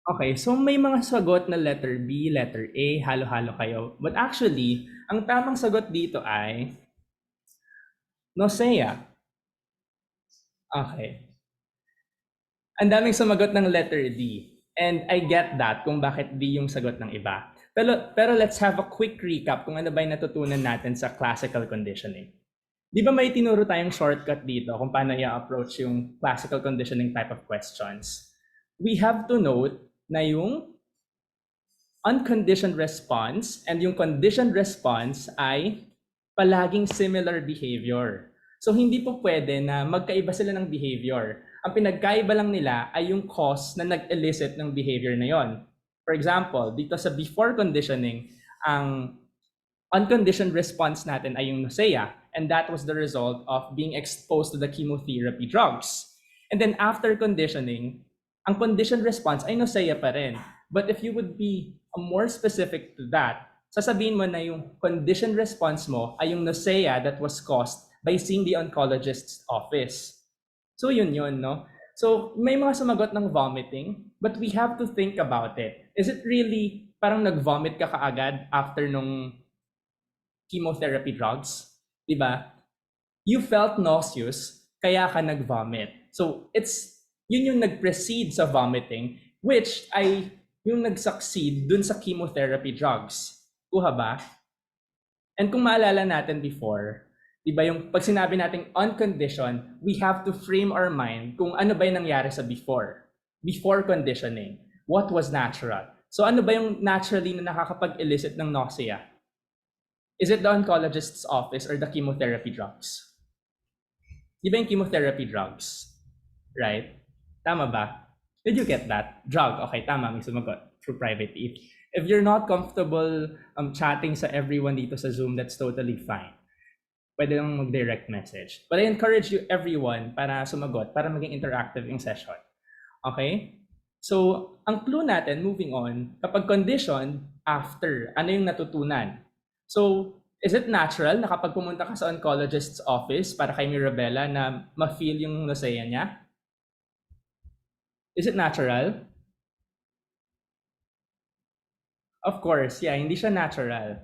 Okay, so may mga sagot na letter B, letter A, halo-halo kayo. But actually, ang tamang sagot dito ay Nosea. Okay. Ang daming sumagot ng letter D. And I get that kung bakit D yung sagot ng iba. Pero let's have a quick recap kung ano ba yung natutunan natin sa classical conditioning. Di ba may tinuro tayong shortcut dito kung paano i-approach yung classical conditioning type of questions? We have to note na yung unconditioned response and yung conditioned response ay palaging similar behavior. So hindi po pwede na magkaiba sila ng behavior. Ang pinagkaiba lang nila ay yung cause na nag-elicit ng behavior na yon. For example, dito sa before conditioning, ang unconditioned response natin ay yung nausea, and that was the result of being exposed to the chemotherapy drugs. And then after conditioning, ang conditioned response ay nausea pa rin. But if you would be more specific to that, sasabihin mo na yung conditioned response mo ay yung nausea that was caused by seeing the oncologist's office. So yun, no? So may mga sumagot ng vomiting, but we have to think about it. Is it really parang nag-vomit ka kaagad after nung chemotherapy drugs? Diba? You felt nauseous, kaya ka nag-vomit. So yun yung nag-precede sa vomiting, which ay yung nag-succeed dun sa chemotherapy drugs. Kuha ba? And kung maalala natin before, diba yung pag sinabi nating unconditioned, we have to frame our mind kung ano ba yung nangyari sa before conditioning. What was natural? So ano ba yung naturally na nakakapag-elicit ng nausea? Is it the oncologist's office or the chemotherapy drugs? Di ba yung chemotherapy drugs? Right? Tama ba? Did you get that? Drug. Okay, tama. May sumagot. Through private. If you're not comfortable chatting sa everyone dito sa Zoom, that's totally fine. Pwede lang mag-direct message. But I encourage you everyone para sumagot, para maging interactive yung session. Okay? So, ang clue natin, moving on, kapag conditioned, after, ano yung natutunan? So, is it natural na kapag pumunta ka sa oncologist's office para kay Mirabella na ma-feel yung nausea niya? Is it natural? Of course, yeah, hindi siya natural.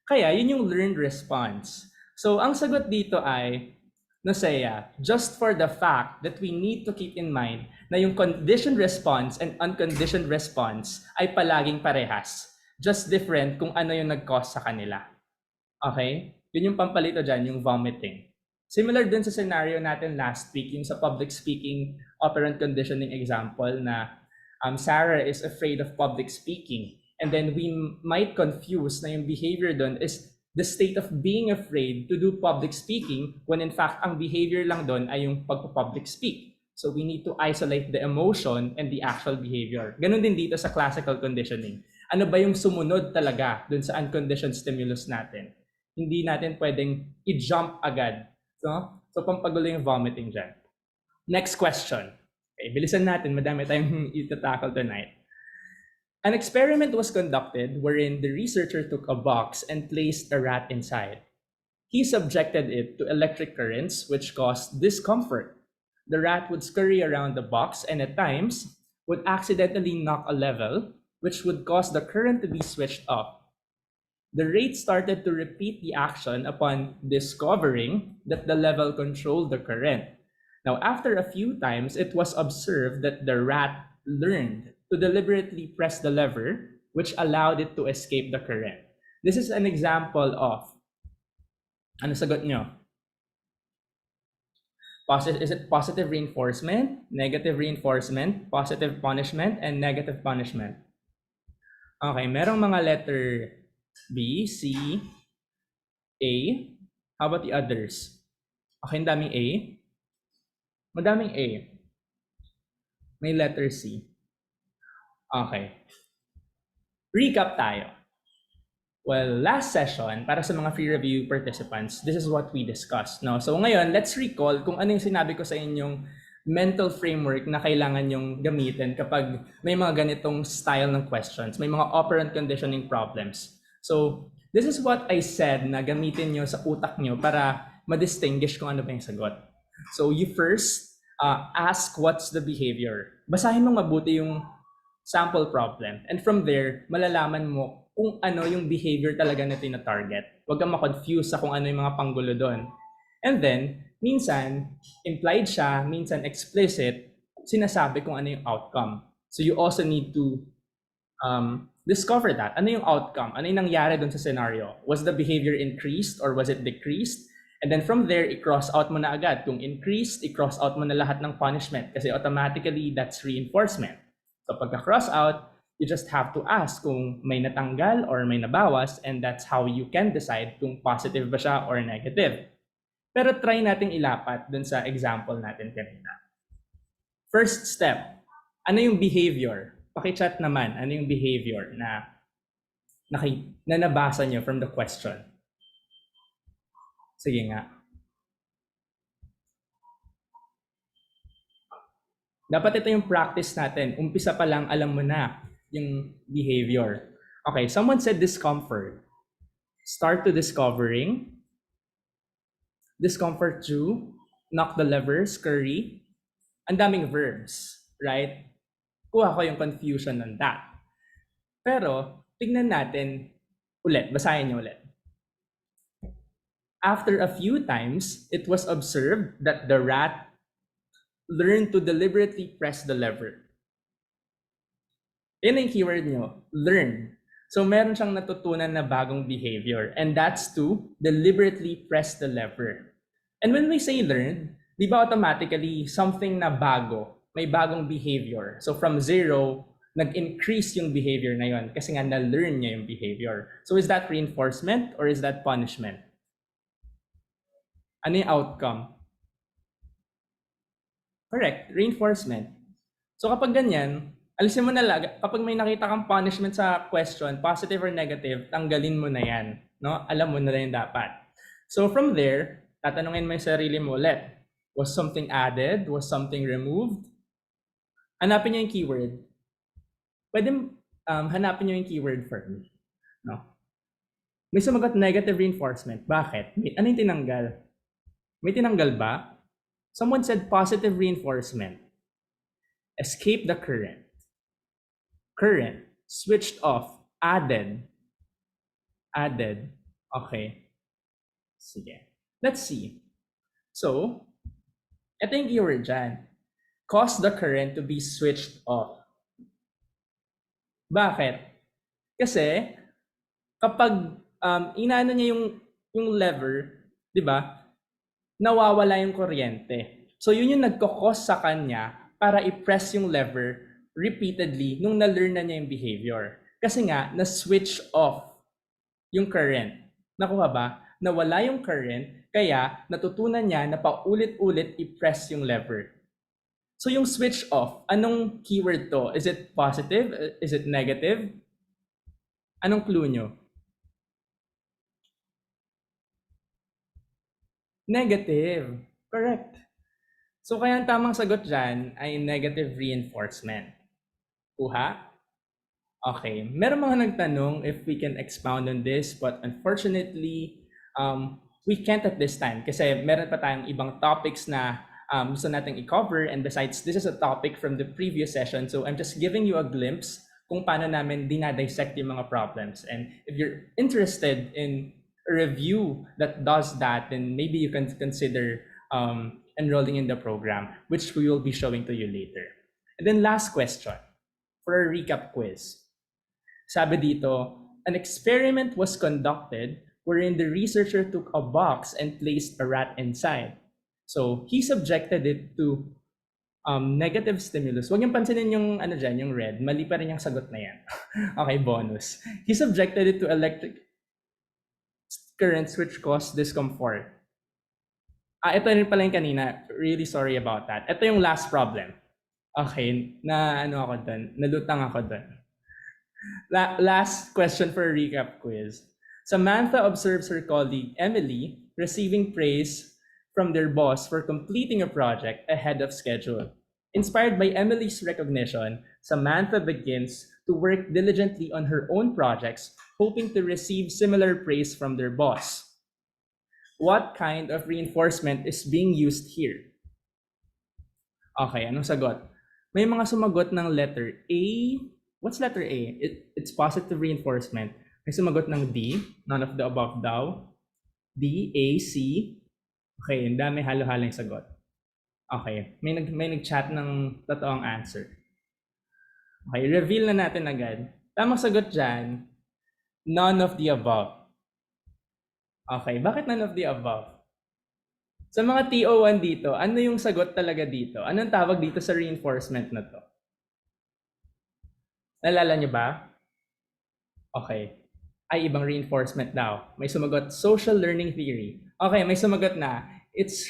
Kaya, yun yung learned response. So, ang sagot dito ay, nausea, just for the fact that we need to keep in mind na yung conditioned response and unconditioned response ay palaging parehas. Just different kung ano yung nag-cause sa kanila. Okay? Yun yung pampalito dyan, yung vomiting. Similar dun sa scenario natin last week, yung sa public speaking operant conditioning example na Sarah is afraid of public speaking. And then we might confuse na yung behavior dun is the state of being afraid to do public speaking when in fact ang behavior lang dun ay yung pagpa-public speak. So we need to isolate the emotion and the actual behavior. Ganun din dito sa classical conditioning. Ano ba yung sumunod talaga dun sa unconditioned stimulus natin? Hindi natin pwedeng i-jump agad. So pampagulo yung vomiting dyan. Next question. Okay, bilisan natin. Madami tayong itatakal tonight. An experiment was conducted wherein the researcher took a box and placed a rat inside. He subjected it to electric currents which caused discomfort. The rat would scurry around the box and at times would accidentally knock a level, which would cause the current to be switched off. The rat started to repeat the action upon discovering that the level controlled the current. Now, after a few times, it was observed that the rat learned to deliberately press the lever, which allowed it to escape the current. This is an example of, ano sagot nyo? Is it positive reinforcement, negative reinforcement, positive punishment, and negative punishment? Okay, merong mga letter B, C, A. How about the others? Okay, daming A. Madaming A. May letter C. Okay. Recap tayo. Well, last session, para sa mga free review participants, this is what we discussed. No? So ngayon, let's recall kung ano yung sinabi ko sa inyong mental framework na kailangan yung gamitin kapag may mga ganitong style ng questions, may mga operant conditioning problems. So, this is what I said na gamitin nyo sa utak nyo para ma-distinguish kung ano ba yung sagot. So, you first ask what's the behavior. Basahin mong mabuti yung sample problem. And from there, malalaman mo kung ano yung behavior talaga na tina-target. Huwag kang ma-confuse sa kung ano yung mga panggulo doon. And then, minsan, implied siya, minsan explicit, sinasabi kung ano yung outcome. So you also need to discover that. Ano yung outcome? Ano yung nangyari doon sa scenario? Was the behavior increased or was it decreased? And then from there, i-cross out mo na agad. Kung increased, i-cross out mo na lahat ng punishment kasi automatically that's reinforcement. So pagka-cross out, you just have to ask kung may natanggal or may nabawas, and that's how you can decide kung positive ba siya or negative. Pero try nating ilapat dun sa example natin kanina. First step, ano yung behavior? Paki-chat naman, ano yung behavior na nabasa nyo from the question? Sige nga. Dapat ito yung practice natin. Umpisa pa lang, alam mo na yung behavior. Okay, someone said discomfort. Start to discovering. Discomfort 2. Knock the lever, scurry. Ang daming verbs, right? Kuha ko yung confusion ng that. Pero, tignan natin ulit. Basahin niyo ulit. After a few times, it was observed that the rat learned to deliberately press the lever. Yan yung keyword nyo, learn. So meron siyang natutunan na bagong behavior, and that's to deliberately press the lever. And when we say learn, di ba automatically something na bago, may bagong behavior. So from zero, nag-increase yung behavior na yon kasi nga na-learn niya yung behavior. So is that reinforcement or is that punishment? Ano yung outcome? Correct, reinforcement. So kapag ganyan, alisin mo na lang, kapag may nakita kang punishment sa question, positive or negative, tanggalin mo na yan. No? Alam mo na rin dapat. So from there, tatanungin mo yung sarili mo ulit. Was something added? Was something removed? Hanapin niyo yung keyword. Pwede hanapin niyo yung keyword for me. No? May sumagot negative reinforcement. Bakit? Ano yung tinanggal? May tinanggal ba? Someone said positive reinforcement. Escape the current. Current. Switched off. Added. Added. Okay. Sige. Let's see. So, ito yung keyword dyan. Cause the current to be switched off. Bakit? Kasi, kapag inaano niya yung lever, di ba, nawawala yung kuryente. So yun yung nagkakos sa kanya para i-press yung lever repeatedly nung na-learn na niya yung behavior. Kasi nga, na-switch off yung current. Nakuha ba? Nawala yung current, kaya natutunan niya na paulit-ulit i-press yung lever. So yung switch off, anong keyword to? Is it positive? Is it negative? Anong clue nyo? Negative. Correct. So kaya ang tamang sagot dyan ay negative reinforcement. Kuha? Okay. Meron mga nagtanong if we can expound on this, but unfortunately, we can't at this time kasi meron pa tayong ibang topics na gusto nating i-cover, and besides, this is a topic from the previous session, so I'm just giving you a glimpse kung paano namin dinadissect yung mga problems. And if you're interested in a review that does that, then maybe you can consider enrolling in the program, which we will be showing to you later. And then last question, for a recap quiz. Sabi dito, an experiment was conducted wherein the researcher took a box and placed a rat inside. So he subjected it to negative stimulus. Huwag niyong pansinin yung ano dyan, yung red. Mali pa rin yung sagot na yan. Okay, bonus. He subjected it to electric currents which caused discomfort. Ito rin pala yung kanina. Really sorry about that. Ito yung last problem. Okay, nalutang ako dun. Last question for a recap quiz. Samantha observes her colleague Emily receiving praise from their boss for completing a project ahead of schedule. Inspired by Emily's recognition, Samantha begins to work diligently on her own projects, hoping to receive similar praise from their boss. What kind of reinforcement is being used here? Okay, anong sagot? May mga sumagot ng letter A, What's letter A? It's positive reinforcement. May sumagot ng D, none of the above daw. D, A, C. Okay, ang dami halo-halo yung sagot. Okay, may nag-chat ng totoong answer. Okay, reveal na natin agad. Tamang sagot dyan, none of the above. Okay, bakit none of the above? Sa mga TO1 dito, ano yung sagot talaga dito? Anong tawag dito sa reinforcement na to? Nalala nyo ba? Okay. Ay, ibang reinforcement daw. May sumagot, social learning theory. Okay, may sumagot na. It's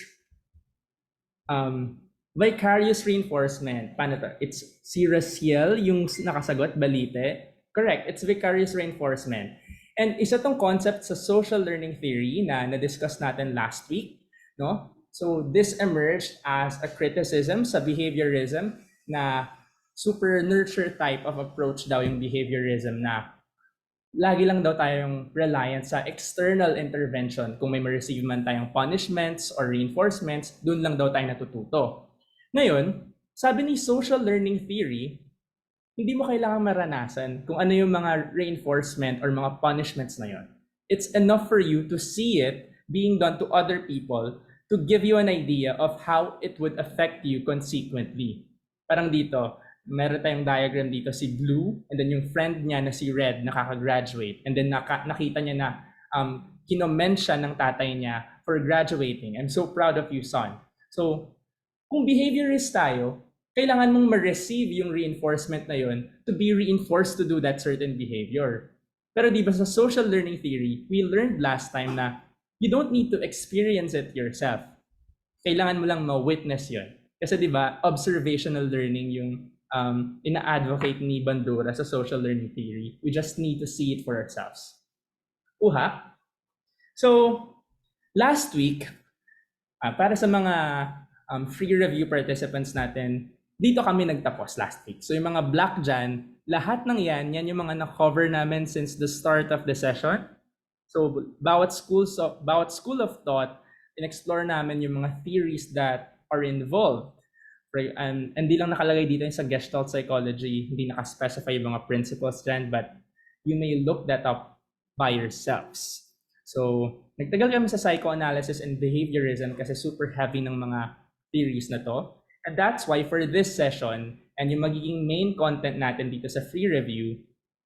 vicarious reinforcement. Paano to? It's si Raciel yung nakasagot, balite. Correct, it's vicarious reinforcement. And isa tong concept sa social learning theory na na-discuss natin last week, no? So this emerged as a criticism sa behaviorism na super nurture type of approach daw yung behaviorism na lagi lang daw tayong reliant sa external intervention. Kung may ma-receive man tayong punishments or reinforcements, dun lang daw tayo natututo. Ngayon, sabi ni social learning theory, hindi mo kailangan maranasan kung ano yung mga reinforcement or mga punishments na yon. It's enough for you to see it being done to other people to give you an idea of how it would affect you consequently. Parang dito, meron tayong diagram dito si Blue and then yung friend niya na si Red nakaka-graduate and then nakita niya na kinoment siya ng tatay niya for graduating. I'm so proud of you, son. So, kung behaviorist tayo, kailangan mong ma-receive yung reinforcement na yun to be reinforced to do that certain behavior. Pero di ba sa social learning theory, we learned last time na you don't need to experience it yourself. Kailangan mo lang ma-witness yun. Kasi di ba, observational learning yung ina-advocate ni Bandura sa social learning theory. We just need to see it for ourselves. Uha? So, last week, para sa mga free review participants natin, dito kami nagtapos last week. So yung mga black dyan, lahat ng yan yung mga na-cover namin since the start of the session. So bawat school of thought, in-explore namin yung mga theories that are involved. And hindi lang nakalagay dito sa Gestalt psychology, hindi naka-specify yung mga principles dyan, but you may look that up by yourselves. So nagtagal kami sa psychoanalysis and behaviorism kasi super heavy ng mga theories na to. And that's why for this session, and yung magiging main content natin dito sa free review,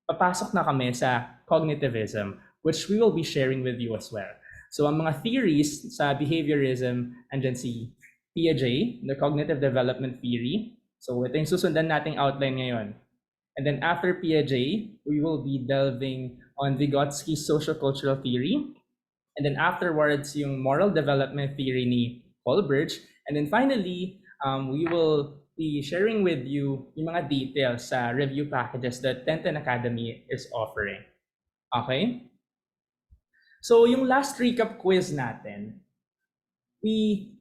papasok na kami sa Cognitivism, which we will be sharing with you as well. So ang mga theories sa behaviorism, andyan si Piaget, the cognitive development theory. So ito yung susundan nating outline ngayon. And then after Piaget, we will be delving on Vygotsky's social-cultural theory. And then afterwards, yung moral development theory ni Kohlberg. And then finally, we will be sharing with you yung mga details sa review packages that Tenten Academy is offering. Okay? So yung last recap quiz natin, we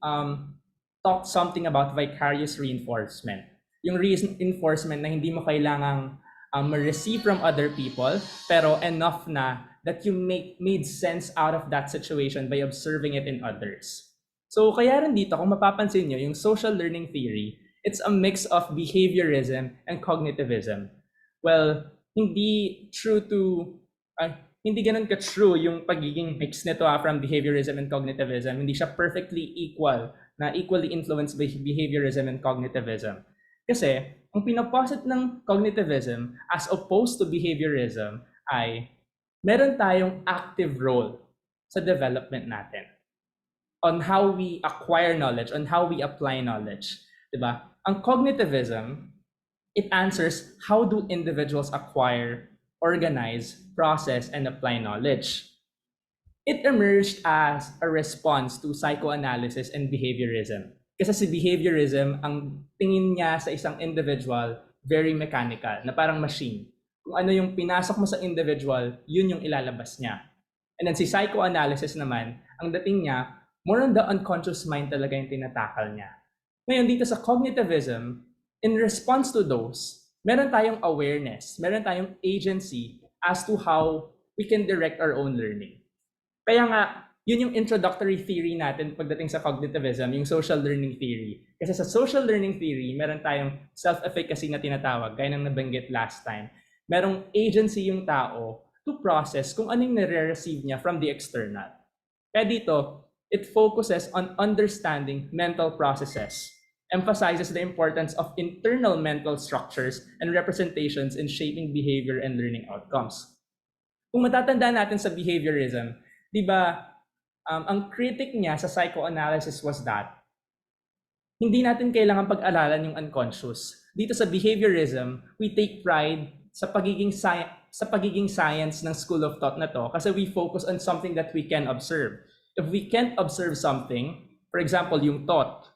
talked something about vicarious reinforcement. Yung reinforcement na hindi mo kailangang ma-receive from other people, pero enough na that you made sense out of that situation by observing it in others. So kaya rin dito, kung mapapansin nyo, yung social learning theory, it's a mix of behaviorism and cognitivism. Well, hindi ganun ka-true yung pagiging mix nito from behaviorism and cognitivism. Hindi siya perfectly equally influenced by behaviorism and cognitivism. Kasi, ang pinaposit ng cognitivism as opposed to behaviorism ay meron tayong active role sa development natin on how we acquire knowledge, on how we apply knowledge. Diba? Ang cognitivism, it answers how do individuals acquire, organize, process, and apply knowledge. It emerged as a response to psychoanalysis and behaviorism. Kasi si behaviorism, ang tingin niya sa isang individual, very mechanical, na parang machine. Kung ano yung pinasok mo sa individual, yun yung ilalabas niya. And then si psychoanalysis naman, ang dating niya, more on the unconscious mind talaga yung tinatakal niya. Ngayon dito sa cognitivism, in response to those, meron tayong awareness, meron tayong agency as to how we can direct our own learning. Kaya nga, yun yung introductory theory natin pagdating sa cognitivism, yung social learning theory. Kasi sa social learning theory, meron tayong self-efficacy na tinatawag, gaya ng nabanggit last time. Merong agency yung tao to process kung anong nare-receive niya from the external. Kaya dito, it focuses on understanding mental processes, emphasizes the importance of internal mental structures and representations in shaping behavior and learning outcomes. Kung matatandaan natin sa behaviorism, di ba, ang critic niya sa psychoanalysis was that hindi natin kailangan pag-aralan yung unconscious. Dito sa behaviorism, we take pride sa pagiging science ng school of thought na to kasi we focus on something that we can observe. If we can't observe something, for example, yung thought,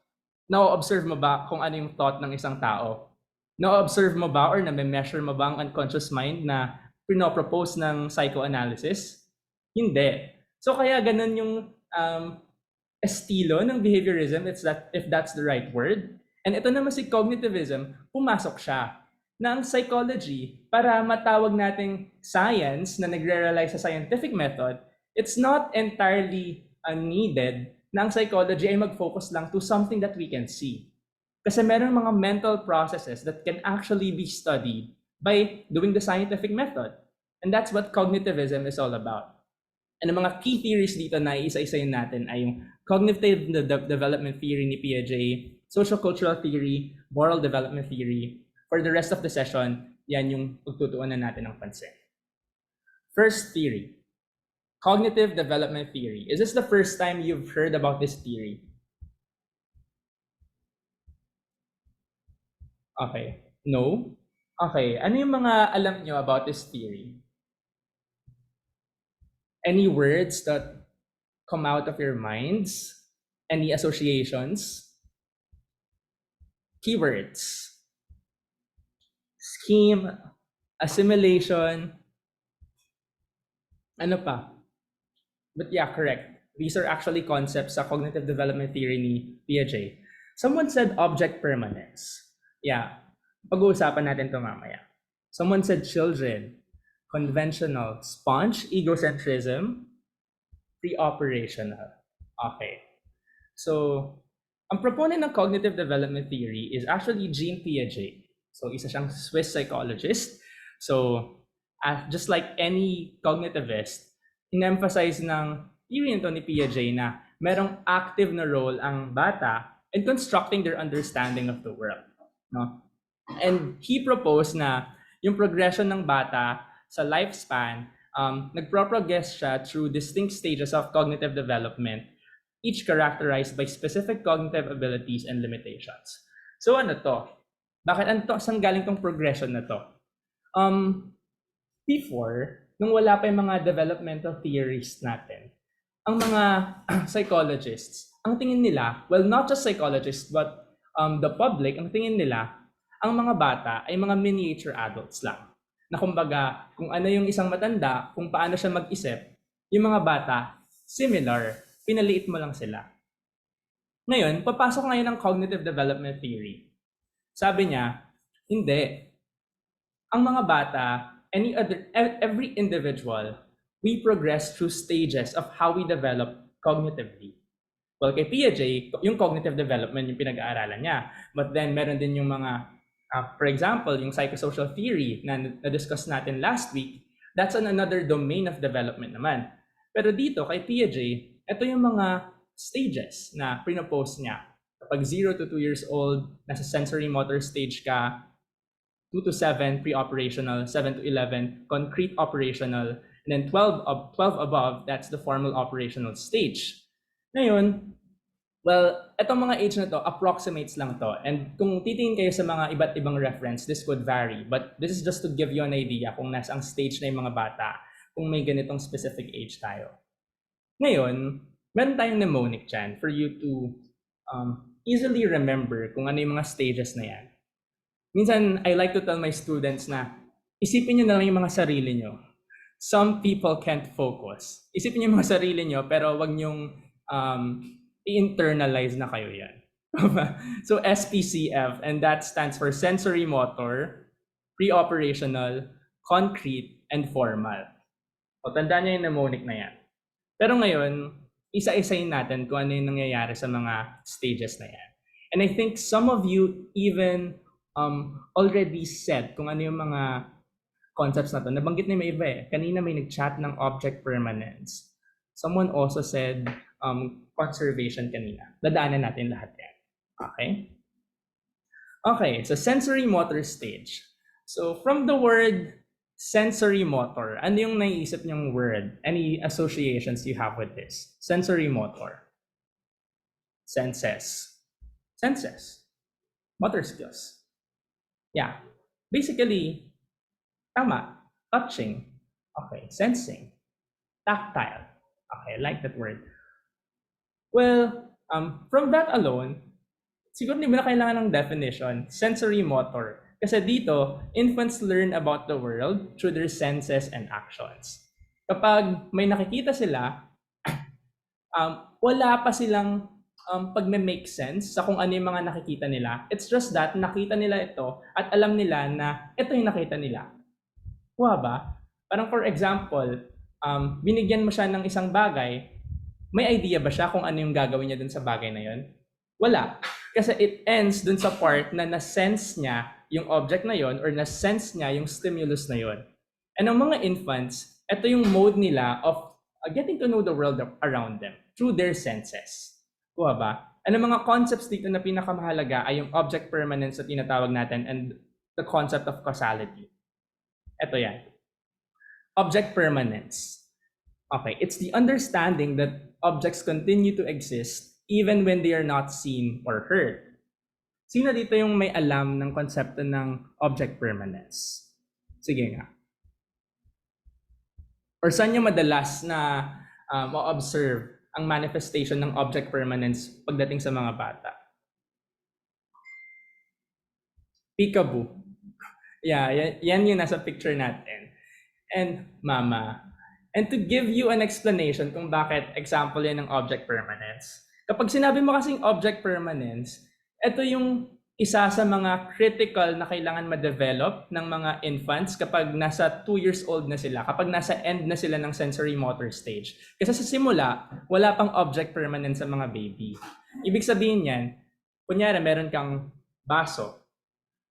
na-observe mo ba kung ano yung thought ng isang tao? Na-observe mo ba or na-measure mo ba ang unconscious mind na pinopropose ng psychoanalysis? Hindi. So kaya ganun yung estilo ng behaviorism, if that's the right word. And ito naman si cognitivism, pumasok siya na ang psychology, para matawag nating science na nagre-rely sa scientific method, it's not entirely needed na ang psychology ay mag-focus lang to something that we can see. Kasi meron mga mental processes that can actually be studied by doing the scientific method. And that's what cognitivism is all about. And ang mga key theories dito na iisa-isayin natin ay yung cognitive development theory ni Piaget, social-cultural theory, moral development theory. For the rest of the session, yan yung pagtutuunan natin ng pansin. First theory, cognitive development theory. Is this the first time you've heard about this theory? Okay. No? Okay. Ano yung mga alam nyo about this theory? Any words that come out of your minds? Any associations? Keywords. Scheme, assimilation, ano pa? But yeah, correct. These are actually concepts sa cognitive development theory ni Piaget. Someone said object permanence. Yeah, pag-uusapan natin ito mamaya. Someone said children, conventional, sponge, egocentrism, pre-operational. Okay. So, ang proponent ng cognitive development theory is actually Jean Piaget. So, isa siyang Swiss psychologist. So, just like any cognitivist, in-emphasize ng theory nito ni Piaget na merong active na role ang bata in constructing their understanding of the world. No? And he proposed na yung progression ng bata sa lifespan, nagpro-progress siya through distinct stages of cognitive development, each characterized by specific cognitive abilities and limitations. So ano to? Bakit saan galing tong progression na to? Before, nung wala pa yung mga developmental theories natin, ang mga psychologists, ang tingin nila, well, not just psychologists, but the public, ang tingin nila, ang mga bata ay mga miniature adults lang. Na kumbaga, kung ano yung isang matanda, kung paano siya mag-isip, yung mga bata, similar, pinaliit mo lang sila. Ngayon, papasok ngayon ang cognitive development theory. Sabi niya, hindi. Ang mga bata, every individual, we progress through stages of how we develop cognitively. Well, kay Piaget, yung cognitive development yung pinag-aaralan niya. But then, meron din yung mga, for example, yung psychosocial theory na na-discuss natin last week, that's another domain of development naman. Pero dito, kay Piaget, ito yung mga stages na pinopose niya. Kapag 0 to 2 years old, nasa sensory motor stage ka, 2 to 7, pre-operational, 7 to 11, concrete operational, and then 12 above, that's the formal operational stage. Ngayon, well, itong mga age na to, approximates lang to. And kung titingin kayo sa mga iba't ibang reference, this could vary. But this is just to give you an idea kung nasa ang stage na yung mga bata, kung may ganitong specific age tayo. Ngayon, meron tayong mnemonic dyan for you to easily remember kung ano yung mga stages na yan. Minsan, I like to tell my students na isipin nyo na lang yung mga sarili nyo. Some people can't focus. Isipin nyo yung mga sarili nyo, pero wag nyong i-internalize na kayo yan. So SPCF, and that stands for sensory motor, pre-operational, concrete, and formal. O, tandaan nyo yung mnemonic na yan. Pero ngayon, isa-isayin natin kung ano yung nangyayari sa mga stages na yan. And I think some of you even already said kung ano yung mga concepts na to. Nabanggit na may iba eh. Kanina may nag-chat ng object permanence. Someone also said conservation kanina. Dadaanan natin lahat yan. Okay? Okay, so sensory motor stage. So from the word sensory motor, ano yung naiisip niyong word? Any associations you have with this? Sensory motor. Senses. Senses. Motor skills. Yeah. Basically, tama. Touching. Okay. Sensing. Tactile. Okay, I like that word. Well, from that alone, siguro hindi mo na kailangan ng definition. Sensory motor. Kasi dito, infants learn about the world through their senses and actions. Kapag may nakikita sila, wala pa silang pag-make sense sa kung ano yung mga nakikita nila. It's just that nakita nila ito at alam nila na ito yung nakita nila. Kuha ba? Parang for example, binigyan mo siya ng isang bagay, may idea ba siya kung ano yung gagawin niya dun sa bagay na yun? Wala. Kasi it ends dun sa part na na-sense niya yung object na yon or na-sense niya yung stimulus na yon. And ang mga infants, ito yung mode nila of getting to know the world around them through their senses. Kuha ba? And ang mga concepts dito na pinakamahalaga ay yung object permanence na tinatawag natin and the concept of causality. Ito yan. Object permanence. Okay, it's the understanding that objects continue to exist even when they are not seen or heard. Sino dito yung may alam ng konsepto ng object permanence? Sige nga. Or saan nyo madalas na ma-observe ang manifestation ng object permanence pagdating sa mga bata? Peekaboo. Yeah, yan yung nasa picture natin. And mama. And to give you an explanation kung bakit example yan ng object permanence. Kapag sinabi mo kasing object permanence, ito yung isa sa mga critical na kailangan ma-develop ng mga infants kapag nasa 2 years old na sila, kapag nasa end na sila ng sensory motor stage. Kasi sa simula, wala pang object permanence sa mga baby. Ibig sabihin yan, kunyari meron kang baso.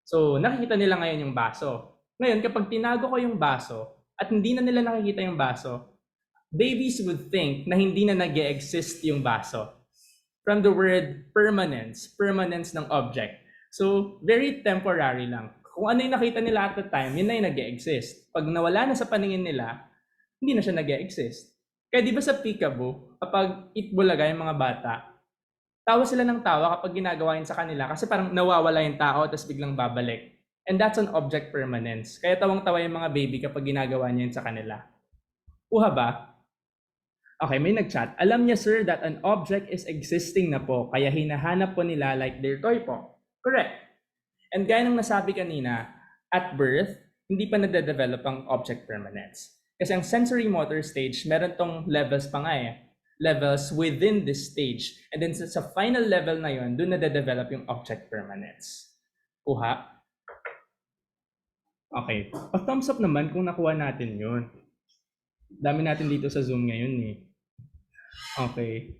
So nakikita nila ngayon yung baso. Ngayon, kapag tinago ko yung baso at hindi na nila nakikita yung baso, babies would think na hindi na nag-e-exist yung baso. From the word permanence ng object. So, very temporary lang. Kung ano yung nakita nila at the time, yun na yung nag-e-exist. Pag nawala na sa paningin nila, hindi na siya nag-e-exist. Kaya di ba sa peekaboo, kapag itbulaga yung mga bata, tawa sila ng tawa kapag ginagawa yun sa kanila kasi parang nawawala yung tao tapos biglang babalik. And that's an object permanence. Kaya tawang-tawa yung mga baby kapag ginagawa niya yun sa kanila. Kuha ba? Okay, may nag-chat. Alam niya, sir, that an object is existing na po, kaya hinahanap po nila like their toy po. Correct. And gaya ng nasabi kanina, at birth, hindi pa nade-develop ang object permanence. Kasi ang sensory motor stage, meron tong levels pa nga eh. Levels within this stage. And then sa final level na yon, doon nade-develop yung object permanence. Kuha? Okay. Pa-thumbs up naman kung nakuha natin yun. Dami natin dito sa Zoom ngayon eh. Okay.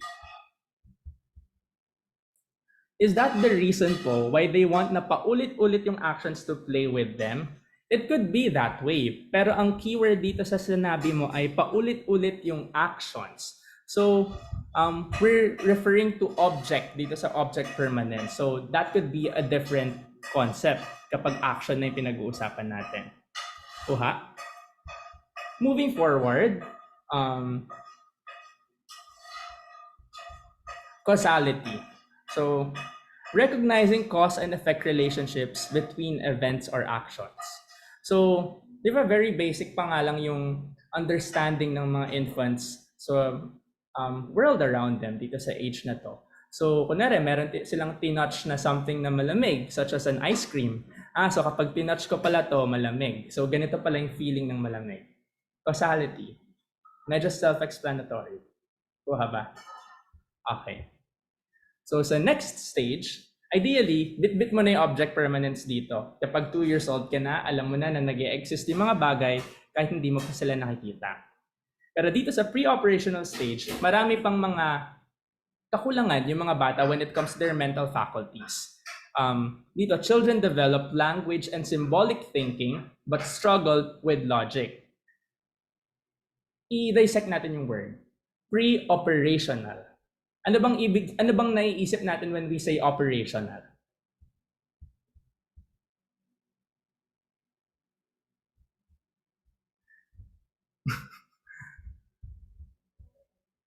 Is that the reason po why they want na paulit-ulit yung actions to play with them? It could be that way. Pero ang keyword dito sa sinabi mo ay paulit-ulit yung actions. So, we're referring to object dito sa object permanence. So, that could be a different concept kapag action na yung pinag-uusapan natin. Kuha? Moving forward, causality. So, recognizing cause and effect relationships between events or actions. So, di ba very basic pa nga lang yung understanding ng mga infants so world around them dito sa age na to. So, kunwari, meron silang tinouch na something na malamig, such as an ice cream. So kapag tinouch ko pala to, malamig. So, ganito pala yung feeling ng malamig. Causality. Medyo self-explanatory. Kuha ba? Okay. So sa next stage, ideally, bit-bit mo na yung object permanence dito. Kapag 2 years old ka na, alam mo na nag-e-exist yung mga bagay kahit hindi mo pa sila nakikita. Pero dito sa pre-operational stage, marami pang mga kakulangan yung mga bata when it comes to their mental faculties. Dito, children develop language and symbolic thinking but struggle with logic. I-dissect natin yung word. Pre-operational. Ano bang naiisip natin when we say operational?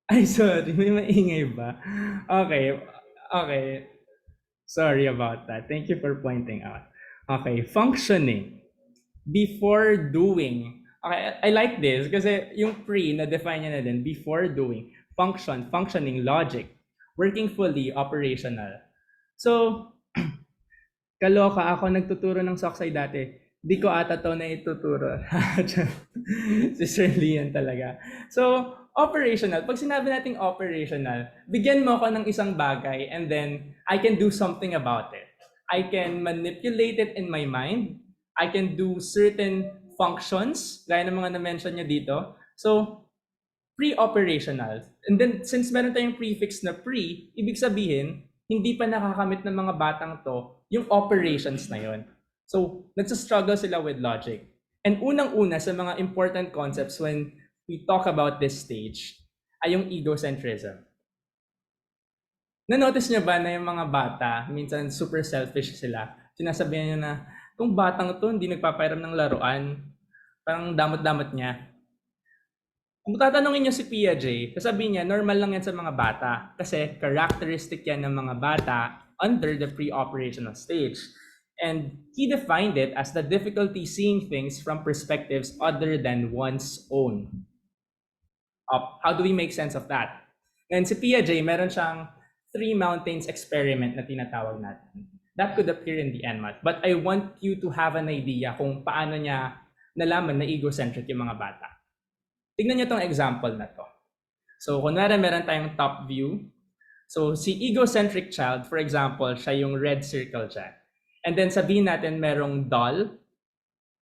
Ay, sorry. May maingay ba? Okay. Okay. Sorry about that. Thank you for pointing out. Okay. Functioning. Before doing. Okay, I like this kasi yung pre, na-define niya na din. Before doing. Function, functioning, logic. Working fully, operational. So, kaloka ako nagtuturo ng Soksay dati. Di ko ata to na ituturo. Si Sir Lian talaga. So, operational. Pag sinabi nating operational, bigyan mo ako ng isang bagay and then I can do something about it. I can manipulate it in my mind. I can do certain functions, gaya ng mga na-mention niya dito. So, pre-operational. And then, since meron tayong prefix na pre, ibig sabihin, hindi pa nakakamit ng mga batang to yung operations na yon. So, nagsastruggle sila with logic. And unang-una sa mga important concepts when we talk about this stage ay yung egocentrism. Na-notice niyo ba na yung mga bata, minsan super selfish sila? Sinasabihan niyo na, kung batang to hindi nagpapairam ng laruan, parang damot-damot niya. Kung tatanungin niyo si Piaget, sasabihin niya, normal lang yan sa mga bata kasi characteristic yan ng mga bata under the pre-operational stage. And he defined it as the difficulty seeing things from perspectives other than one's own. How do we make sense of that? And si Piaget, meron siyang 3 mountains experiment na tinatawag natin. That could appear in the NMAT. But I want you to have an idea kung paano niya nalaman na egocentric yung mga bata. Tignan niyo tong example na to. So, kunwari meron tayong top view. So, si egocentric child, for example, siya yung red circle dyan. And then sabihin natin merong doll.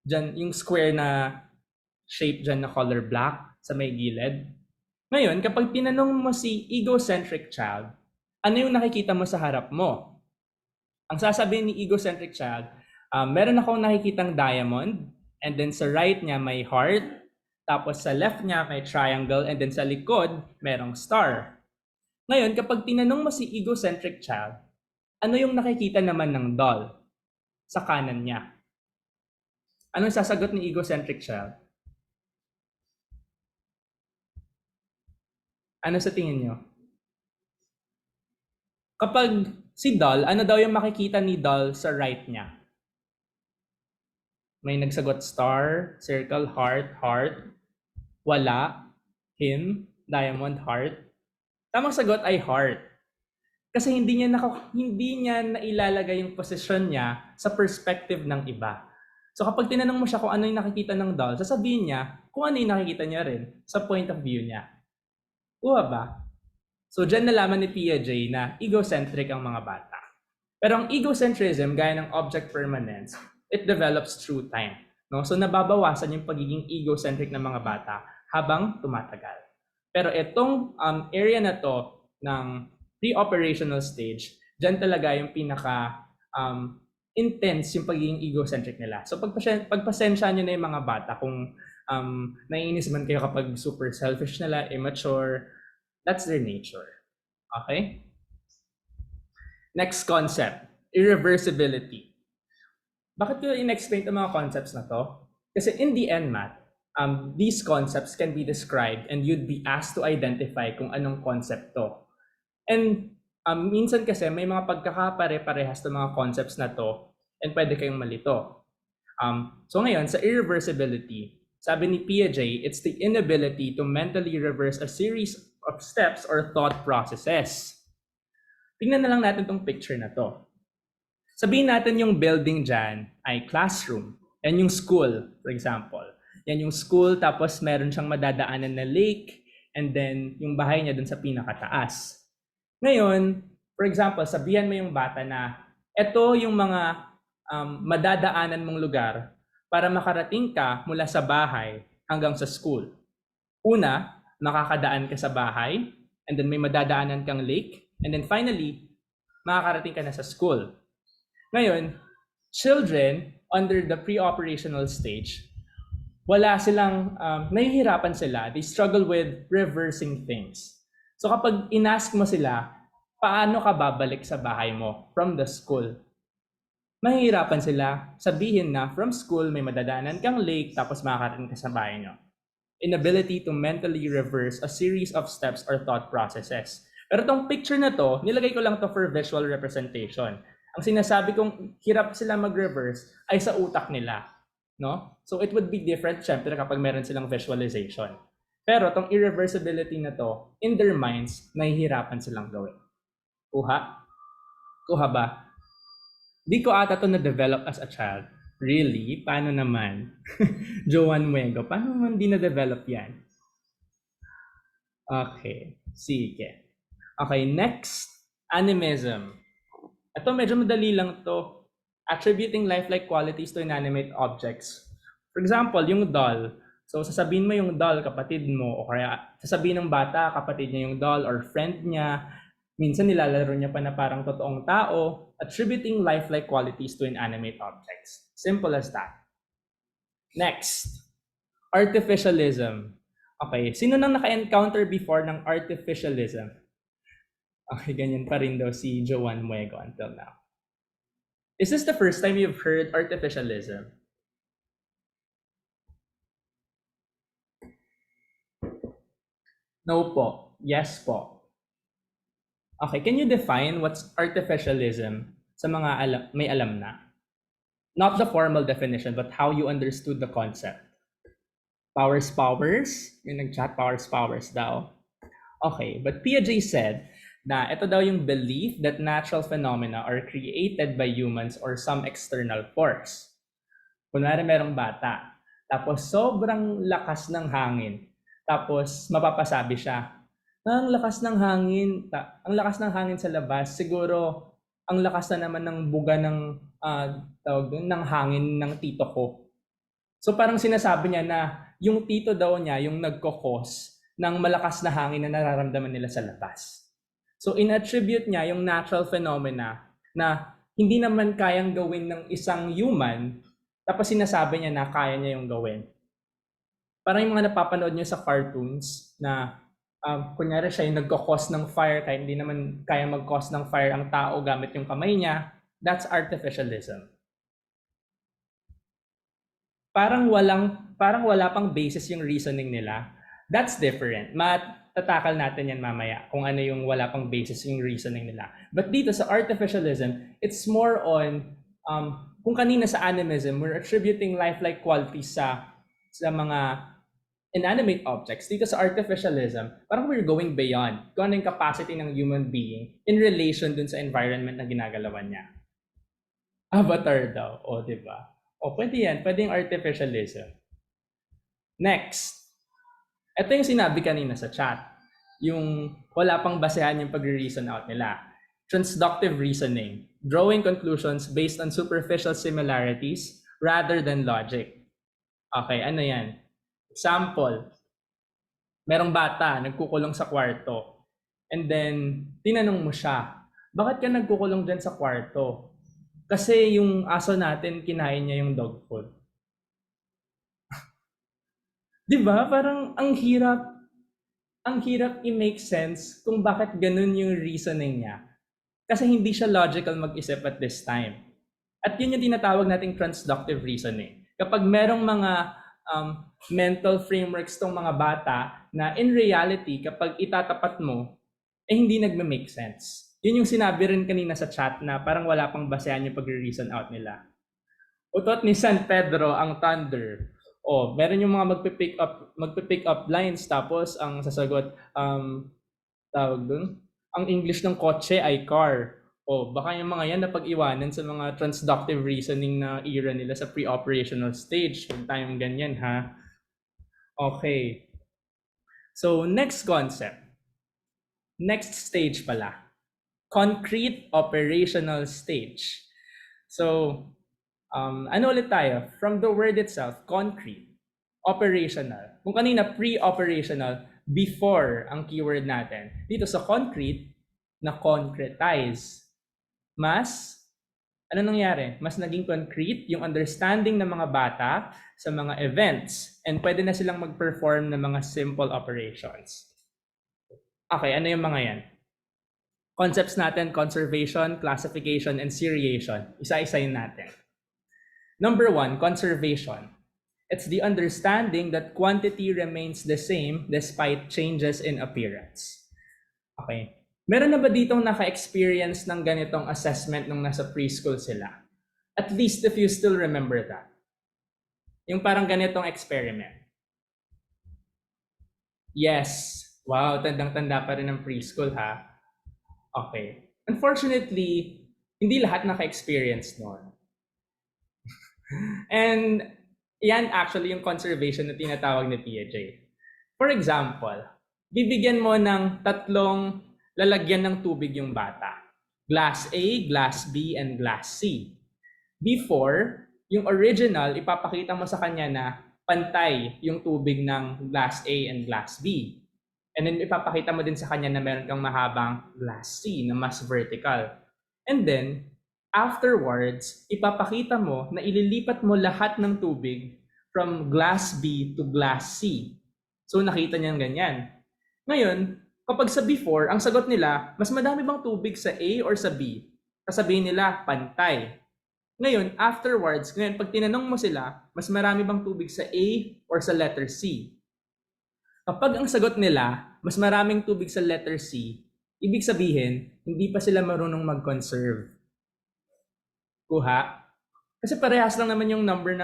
Dyan, yung square na shape dyan na color black sa may gilid. Ngayon, kapag tinanong mo si egocentric child, ano yung nakikita mo sa harap mo? Ang sasabihin ni egocentric child, meron akong nakikitang diamond, and then sa right niya may heart, tapos sa left niya may triangle, and then sa likod, merong star. Ngayon, kapag tinanong mo si egocentric child, ano yung nakikita naman ng doll sa kanan niya? Anong sasagot ni egocentric child? Ano sa tingin niyo? Kapag si doll, ano daw yung makikita ni doll sa right niya? May nagsagot star, circle, heart, heart. Wala, him, diamond, heart. Tamang sagot ay heart. Kasi hindi niya nailalagay yung posisyon niya sa perspective ng iba. So kapag tinanong mo siya kung ano yung nakikita ng doll, sasabihin niya kung ano yung nakikita niya rin sa point of view niya. Kuha ba? So dyan nalaman ni Piaget na egocentric ang mga bata. Pero ang egocentrism, gaya ng object permanence, it develops through time. No? So nababawasan yung pagiging egocentric ng mga bata habang tumatagal. Pero itong area na to ng pre-operational stage, dyan talaga yung pinaka intense yung pagiging egocentric nila. So pagpasensya nyo na yung mga bata kung naiinis man kayo kapag super selfish nila, immature, that's their nature. Okay? Next concept, irreversibility. Bakit ko in-explain itong mga concepts na to? Kasi in the NMAT, these concepts can be described and you'd be asked to identify kung anong concept to. And minsan kasi may mga pagkakapare-parehas ng mga concepts na to and pwede kayong malito. So ngayon, sa irreversibility, sabi ni Piaget, it's the inability to mentally reverse a series of steps or thought processes. Tingnan na lang natin tong picture na to. Sabihin natin yung building dyan ay classroom. Yan yung school, for example. Yan yung school, tapos meron siyang madadaanan na lake, and then yung bahay niya dun sa pinakataas. Ngayon, for example, sabihan mo yung bata na ito yung mga madadaanan mong lugar para makarating ka mula sa bahay hanggang sa school. Una, makakadaan ka sa bahay, and then may madadaanan kang lake, and then finally, makakarating ka na sa school. Ngayon, children under the pre-operational stage, wala silang, nahihirapan sila. They struggle with reversing things. So kapag inask mo sila, paano ka babalik sa bahay mo from the school? Mahihirapan sila sabihin na from school may madadaanan kang lake tapos makakarating ka sa bahay nyo. Inability to mentally reverse a series of steps or thought processes. Pero tong picture na to, nilagay ko lang to for visual representation. Ang sinasabi kong hirap sila mag-reverse ay sa utak nila. No? So it would be different syempre kapag meron silang visualization. Pero tong irreversibility na to, in their minds, nahihirapan silang gawin. Kuha? Kuha ba? Di ko ata to na-develop as a child. Really? Paano naman? Joan Muego, paano naman di na-develop yan? Okay, sige. Okay, next, animism. Ito medyo madali lang to. Attributing lifelike qualities to inanimate objects. For example, yung doll. So sasabihin mo yung doll, kapatid mo, o kaya sasabihin ng bata, kapatid niya yung doll or friend niya. Minsan nilalaro niya pa na parang totoong tao. Attributing lifelike qualities to inanimate objects. Simple as that. Next, artificialism. Okay, sino nang naka-encounter before ng artificialism? Okay, ganyan pa rin daw si Joan Muego until now. Is this the first time you've heard artificialism? No po. Yes po. Okay, can you define what's artificialism sa mga may alam na? Not the formal definition, but how you understood the concept. Powers. Yung nag-chat powers daw. Okay, but Piaget said na ito daw yung belief that natural phenomena are created by humans or some external force. Kunwari merong bata, tapos sobrang lakas ng hangin, tapos mapapasabi siya, ang lakas ng hangin sa labas, siguro ang lakas na naman ng buga ng ng hangin ng tito ko. So parang sinasabi niya na yung tito daw niya yung nagko-cause ng malakas na hangin na nararamdaman nila sa labas. So in-attribute niya yung natural phenomena na hindi naman kayang gawin ng isang human, tapos sinasabi niya na kaya niya yung gawin. Parang yung mga napapanood niyo sa cartoons na kunyari siya yung nagko-cause ng fire kahit hindi naman kaya mag-cause ng fire ang tao gamit yung kamay niya, that's artificialism. Parang wala pang basis yung reasoning nila. That's different. Tatakal natin yan mamaya kung ano yung wala pang basis yung reasoning nila. But dito sa artificialism, it's more on kung kanina sa animism, we're attributing lifelike qualities sa mga inanimate objects. Dito sa artificialism, parang we're going beyond kung ano yung capacity ng human being in relation dun sa environment na ginagalawan niya. Avatar daw, o diba? O pwede yan, pwede yung artificialism. Next, ito yung sinabi kanina sa chat, yung wala pang basehan yung pag-reason out nila. Transductive reasoning, drawing conclusions based on superficial similarities rather than logic. Okay, ano yan? Example, merong bata nagkukulong sa kwarto. And then, tinanong mo siya, bakit ka nagkukulong dyan sa kwarto? Kasi yung aso natin, kinain niya yung dog food. Diba? Parang ang hirap i-make sense kung bakit ganun yung reasoning niya. Kasi hindi siya logical mag-isip at this time. At yun yung tinatawag nating transductive reasoning. Kapag merong mga mental frameworks tong mga bata na in reality, kapag itatapat mo, hindi nagme-make sense. Yun yung sinabi rin kanina sa chat na parang wala pang basehan yung pag-reason out nila. Utot ni San Pedro ang thunder. Meron yung mga magpipick up lines tapos ang sasagot, tawag dun, ang English ng kotse ay car. Baka yung mga yan napag-iwanan sa mga transductive reasoning na era nila sa pre-operational stage. Kung tayong ganyan, ha? Okay. So, next concept. Next stage pala. Concrete operational stage. So, ano ulit tayo? From the word itself, concrete. operational. Kung kanina pre-operational, before ang keyword natin. Dito sa concrete, na concretize. Mas, ano nangyari? Mas naging concrete yung understanding ng mga bata sa mga events and pwede na silang mag-perform ng mga simple operations. Okay, ano yung mga yan? Concepts natin, conservation, classification, and seriation. Isa-isayin natin. Number 1, conservation. It's the understanding that quantity remains the same despite changes in appearance. Okay. Meron na ba ditong naka-experience ng ganitong assessment nung nasa preschool sila? At least if you still remember that. Yung parang ganitong experiment. Yes. Wow, tandang-tanda pa rin ng preschool ha. Okay. Unfortunately, hindi lahat naka-experience noon. And yan actually yung conservation na tinatawag ni Piaget. For example, bibigyan mo ng 3 lalagyan ng tubig yung bata. Glass A, Glass B, and Glass C. Before, yung original, ipapakita mo sa kanya na pantay yung tubig ng Glass A and Glass B. And then ipapakita mo din sa kanya na meron kang mahabang Glass C na mas vertical. And then, afterwards, ipapakita mo na ililipat mo lahat ng tubig from Glass B to Glass C. So nakita niya ganyan. Ngayon, kapag sa before, ang sagot nila, mas madami bang tubig sa A or sa B? Sasabihin nila, pantay. Ngayon, afterwards, pag tinanong mo sila, mas marami bang tubig sa A or sa letter C? Kapag ang sagot nila, mas maraming tubig sa letter C, ibig sabihin, hindi pa sila marunong mag-conserve. Kuha? Kasi parehas lang naman yung number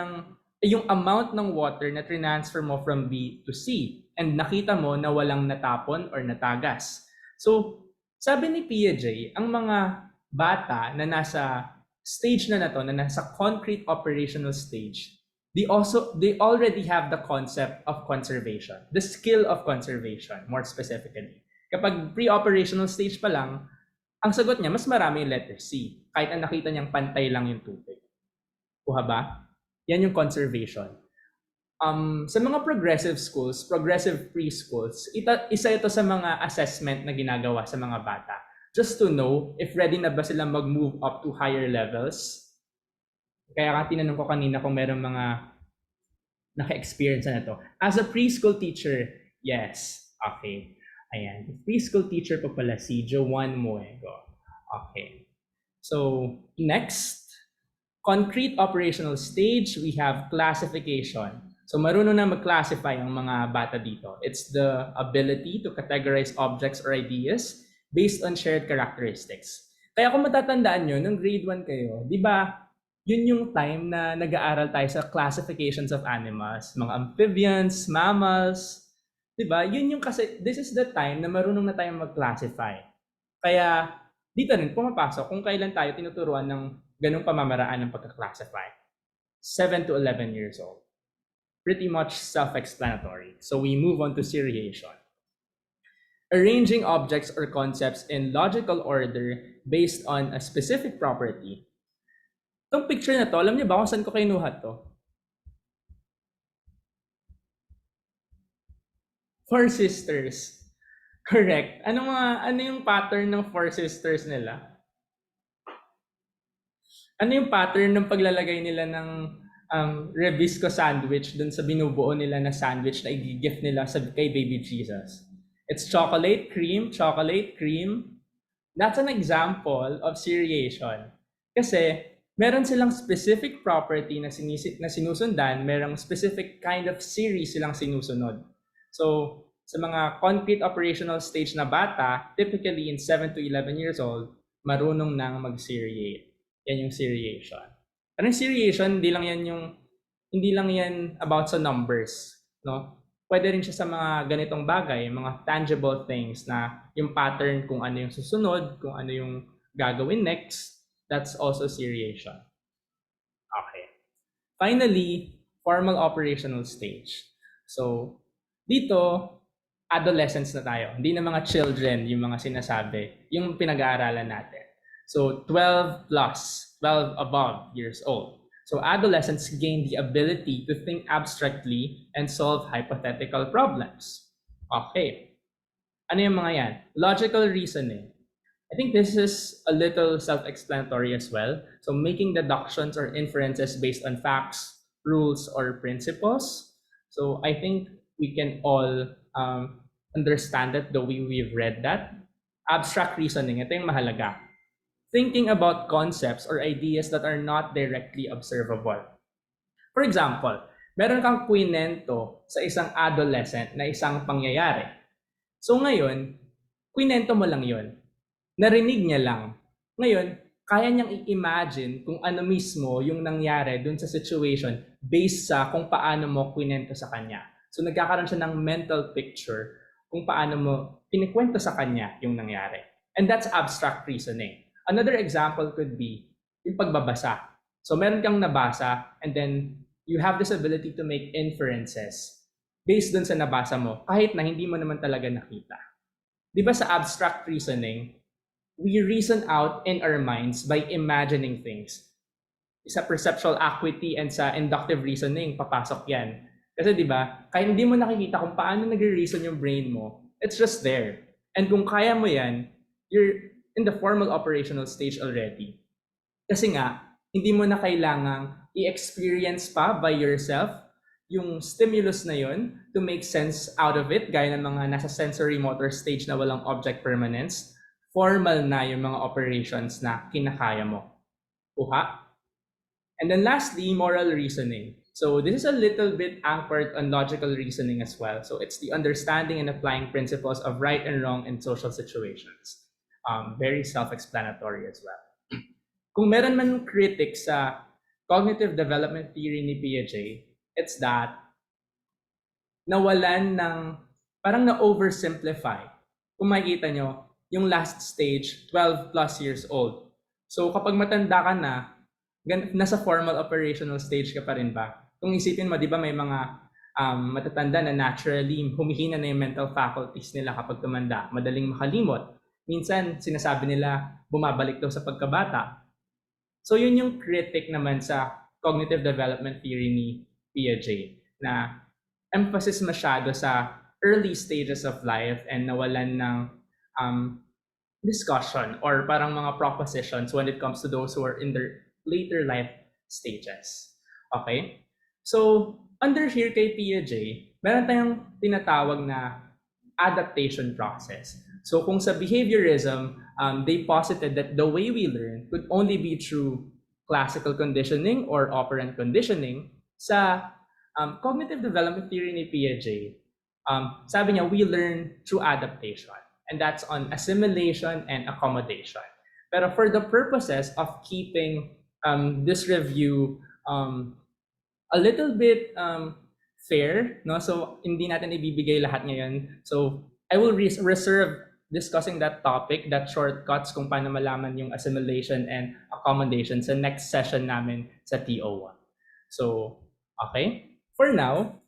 yung amount ng water na transfer mo from B to C. And nakita mo na walang natapon or natagas. So, sabi ni Piaget, ang mga bata na nasa stage na to, na nasa concrete operational stage, they already have the concept of conservation, the skill of conservation, more specifically. Kapag pre-operational stage pa lang, ang sagot niya, mas marami yung letter C, kahit ang nakita niyang pantay lang yung tubig. Kuha ba? Yan yung conservation. Sa mga progressive schools, progressive preschools, isa ito sa mga assessment na ginagawa sa mga bata. Just to know if ready na ba sila mag-move up to higher levels. Kaya nga tinanong ko kanina kung meron mga naka-experience na to. As a preschool teacher, yes. Okay. Ayan. Preschool teacher pa pala si Joanne Moego. Okay. So, next, concrete operational stage, we have classification. So, marunong na mag-classify ang mga bata dito. It's the ability to categorize objects or ideas based on shared characteristics. Kaya kung matatandaan nyo, nung grade 1 kayo, di ba, yun yung time na nag-aaral tayo sa classifications of animals, mga amphibians, mammals, di ba? Yun yung kasi, this is the time na marunong na tayong mag-classify. Kaya, dito rin pumapasok kung kailan tayo tinuturuan ng ganung pamamaraan ng pagka-classify. 7 to 11 years old. Pretty much self-explanatory. So we move on to seriation. Arranging objects or concepts in logical order based on a specific property. Itong picture na to, alam niyo ba kung saan ko kinuha to? Four Sisters. Correct. Ano yung pattern ng Four Sisters nila? Ano yung pattern ng paglalagay nila ng Rebisco sandwich dun sa binubuo nila na sandwich na i-gift nila kay Baby Jesus? It's chocolate, cream, chocolate, cream. That's an example of seriation. Kasi meron silang specific property na sinusundan, merong specific kind of series silang sinusunod. So, sa mga concrete operational stage na bata, typically in 7 to 11 years old, marunong nang mag-seriate. Yan yung seriation. Anong seriation? Hindi lang yan about sa numbers, no? Pwede rin siya sa mga ganitong bagay, mga tangible things na yung pattern kung ano yung susunod, kung ano yung gagawin next, that's also seriation. Okay. Finally, formal operational stage. So, dito, adolescents na tayo. Hindi na mga children yung mga sinasabi, yung pinag-aaralan natin. So, 12 plus, 12 above years old. So adolescents gain the ability to think abstractly and solve hypothetical problems. Okay. Ano yung mga yan? Logical reasoning. I think this is a little self-explanatory as well. So making deductions or inferences based on facts, rules, or principles. So I think we can all understand it the way we've read that. Abstract reasoning, ito yung mahalaga. Thinking about concepts or ideas that are not directly observable. For example, meron kang kwinento sa isang adolescent na isang pangyayari. So ngayon, kwinento mo lang yon. Narinig niya lang. Ngayon, kaya niyang i-imagine kung ano mismo yung nangyari dun sa situation based sa kung paano mo kwinento sa kanya. So nagkakaroon siya ng mental picture kung paano mo pinikwento sa kanya yung nangyari. And that's abstract reasoning. Another example could be yung pagbabasa. So meron kang nabasa and then you have this ability to make inferences based dun sa nabasa mo kahit na hindi mo naman talaga nakita. Di ba sa abstract reasoning, we reason out in our minds by imagining things. Sa perceptual acuity and sa inductive reasoning, papasok yan. Kasi di ba, kaya hindi mo nakikita kung paano nagre-reason yung brain mo, it's just there. And kung kaya mo yan, you're in the formal operational stage already. Kasi nga, hindi mo na kailangang i-experience pa by yourself yung stimulus na yun to make sense out of it, gaya ng mga nasa sensory motor stage na walang object permanence. Formal na yung mga operations na kinakaya mo. Kuha? And then lastly, moral reasoning. So this is a little bit anchored on logical reasoning as well. So it's the understanding and applying principles of right and wrong in social situations. Very self-explanatory as well. Kung meron man critic sa cognitive development theory ni Piaget, it's that nawalan ng, parang na-oversimplify. Kung makikita nyo, yung last stage, 12 plus years old. So kapag matanda ka na, nasa formal operational stage ka pa rin ba? Kung isipin mo, di ba may mga matatanda na naturally humihina na yung mental faculties nila kapag tumanda, madaling makalimot. Minsan, sinasabi nila, bumabalik daw sa pagkabata. So yun yung critic naman sa cognitive development theory ni Piaget, na emphasis masyado sa early stages of life and nawalan ng discussion or parang mga propositions when it comes to those who are in their later life stages. Okay? So, under here kay Piaget, meron tayong tinatawag na adaptation process. So, kung sa behaviorism, they posited that the way we learn could only be through classical conditioning or operant conditioning. Sa cognitive development theory ni Piaget, sabi niya, we learn through adaptation. And that's on assimilation and accommodation. Pero for the purposes of keeping this review a little bit fair, no? So hindi natin ibibigay lahat ngayon. So I will reserve discussing that topic, that shortcuts kung paano malaman yung assimilation and accommodation sa next session namin sa TO1. So, okay. For now,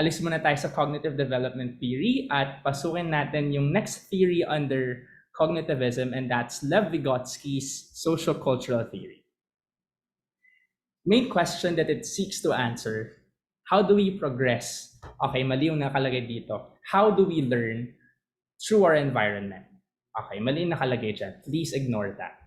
alis muna tayo sa cognitive development theory at pasukin natin yung next theory under cognitivism, and that's Vygotsky's social-cultural theory. Main question that it seeks to answer, how do we progress? Okay, mali yung nakalagay dito. How do we learn through our environment? Okay, mali yung nakalagay dyan. Please ignore that.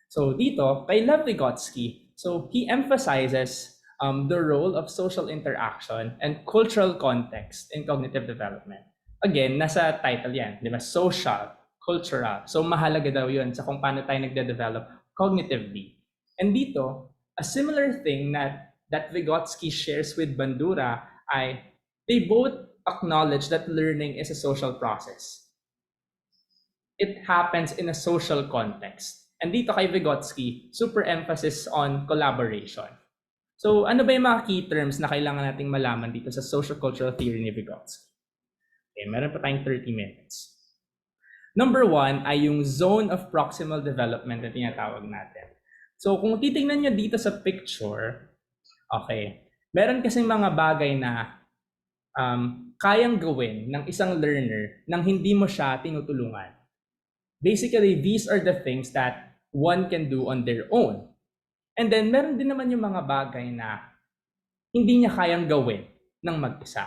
So dito, kay Vygotsky, so he emphasizes the role of social interaction and cultural context in cognitive development. Again, nasa title yan, di ba? Social, cultural. So mahalaga daw yun sa kung paano tayo nagde-develop cognitively. And dito, a similar thing that Vygotsky shares with Bandura ay they both acknowledge that learning is a social process. It happens in a social context. And dito kay Vygotsky, super emphasis on collaboration. So ano ba yung mga key terms na kailangan nating malaman dito sa social cultural theory ni Vygotsky? Okay, meron pa tayong 30 minutes. Number 1 ay yung zone of proximal development na tinatawag natin. So kung titingnan nyo dito sa picture, okay, meron kasing mga bagay na kayang gawin ng isang learner nang hindi mo siya tinutulungan. Basically, these are the things that one can do on their own. And then, meron din naman yung mga bagay na hindi niya kayang gawin ng mag-isa.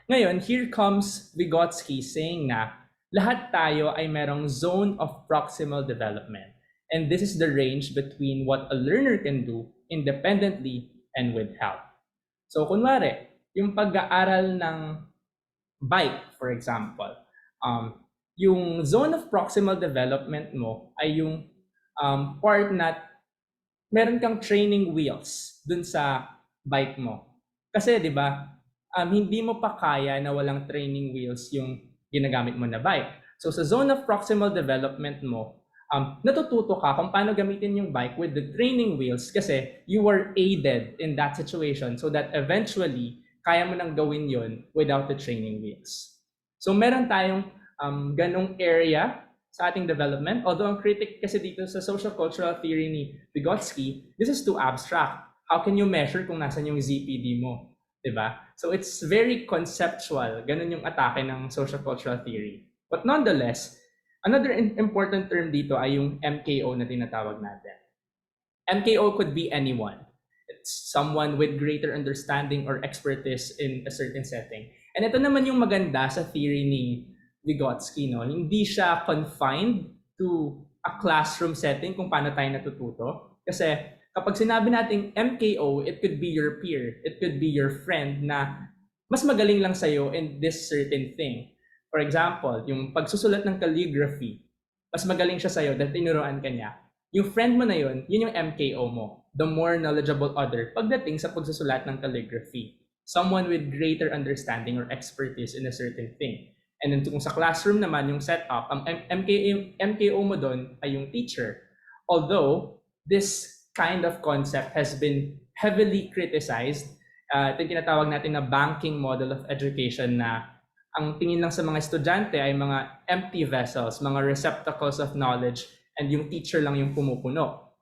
Ngayon, here comes Vygotsky saying na lahat tayo ay merong zone of proximal development. And this is the range between what a learner can do independently and with help. So, kunwari, yung pag-aaral ng bike, for example, yung zone of proximal development mo ay yung part na meron kang training wheels dun sa bike mo. Kasi 'di ba, hindi mo pa kaya na walang training wheels yung ginagamit mo na bike. So sa zone of proximal development mo, natututo ka kung paano gamitin yung bike with the training wheels kasi you were aided in that situation so that eventually kaya mo nang gawin yon without the training wheels. So meron tayong ganong area sa ating development. Although ang critic kasi dito sa social cultural theory ni Vygotsky, this is too abstract. How can you measure kung nasan yung ZPD mo? Diba? So it's very conceptual. Ganun yung atake ng social cultural theory. But nonetheless, another important term dito ay yung MKO na tinatawag natin. MKO could be anyone. It's someone with greater understanding or expertise in a certain setting. And ito naman yung maganda sa theory ni Vygotsky, no? Hindi siya confined to a classroom setting kung paano tayo natututo. Kasi kapag sinabi nating MKO, it could be your peer, it could be your friend na mas magaling lang sa'yo in this certain thing. For example, yung pagsusulat ng calligraphy, mas magaling siya sa'yo dahil tinuruan ka niya. Yung friend mo na yun yung MKO mo. The more knowledgeable other pagdating sa pagsusulat ng calligraphy. Someone with greater understanding or expertise in a certain thing. And then kung sa classroom naman, yung setup, ang MKO mo doon ay yung teacher. Although, this kind of concept has been heavily criticized. Ito yung tinatawag natin na banking model of education na ang tingin lang sa mga estudyante ay mga empty vessels, mga receptacles of knowledge, and yung teacher lang yung pumupuno.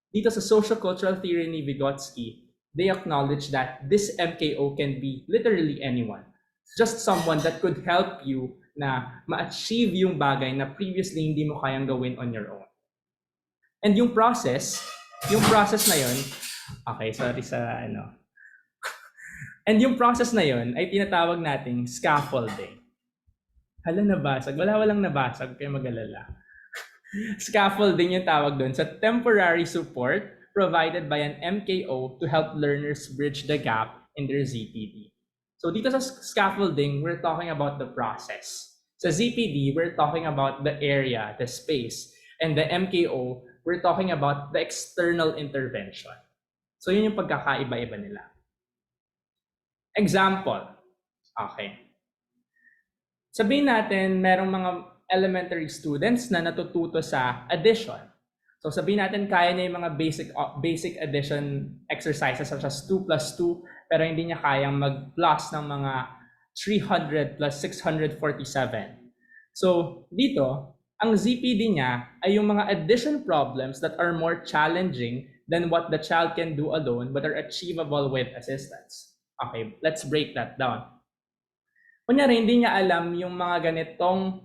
Dito sa social cultural theory ni Vygotsky, they acknowledge that this MKO can be literally anyone. Just someone that could help you na ma-achieve yung bagay na previously hindi mo kayang gawin on your own. And yung process na yun, okay, sorry sa ano. And yung process na yun ay tinatawag nating scaffolding. Hala, nabasag. Walang nabasag, kayo mag-alala. Scaffolding yung tawag doon sa temporary support provided by an MKO to help learners bridge the gap in their ZPD. So dito sa scaffolding, we're talking about the process. Sa ZPD, we're talking about the area, the space. And the MKO, we're talking about the external intervention. So yun yung pagkakaiba-iba nila. Example. Okay. Sabihin natin, merong mga elementary students na natututo sa addition. So sabihin natin, kaya niya yung mga basic addition exercises such as 2 plus 2, pero hindi niya kayang mag-plus ng mga 300 plus 647. So dito, ang ZPD niya ay yung mga addition problems that are more challenging than what the child can do alone but are achievable with assistance. Okay, let's break that down. Kunyari, hindi niya alam yung mga ganitong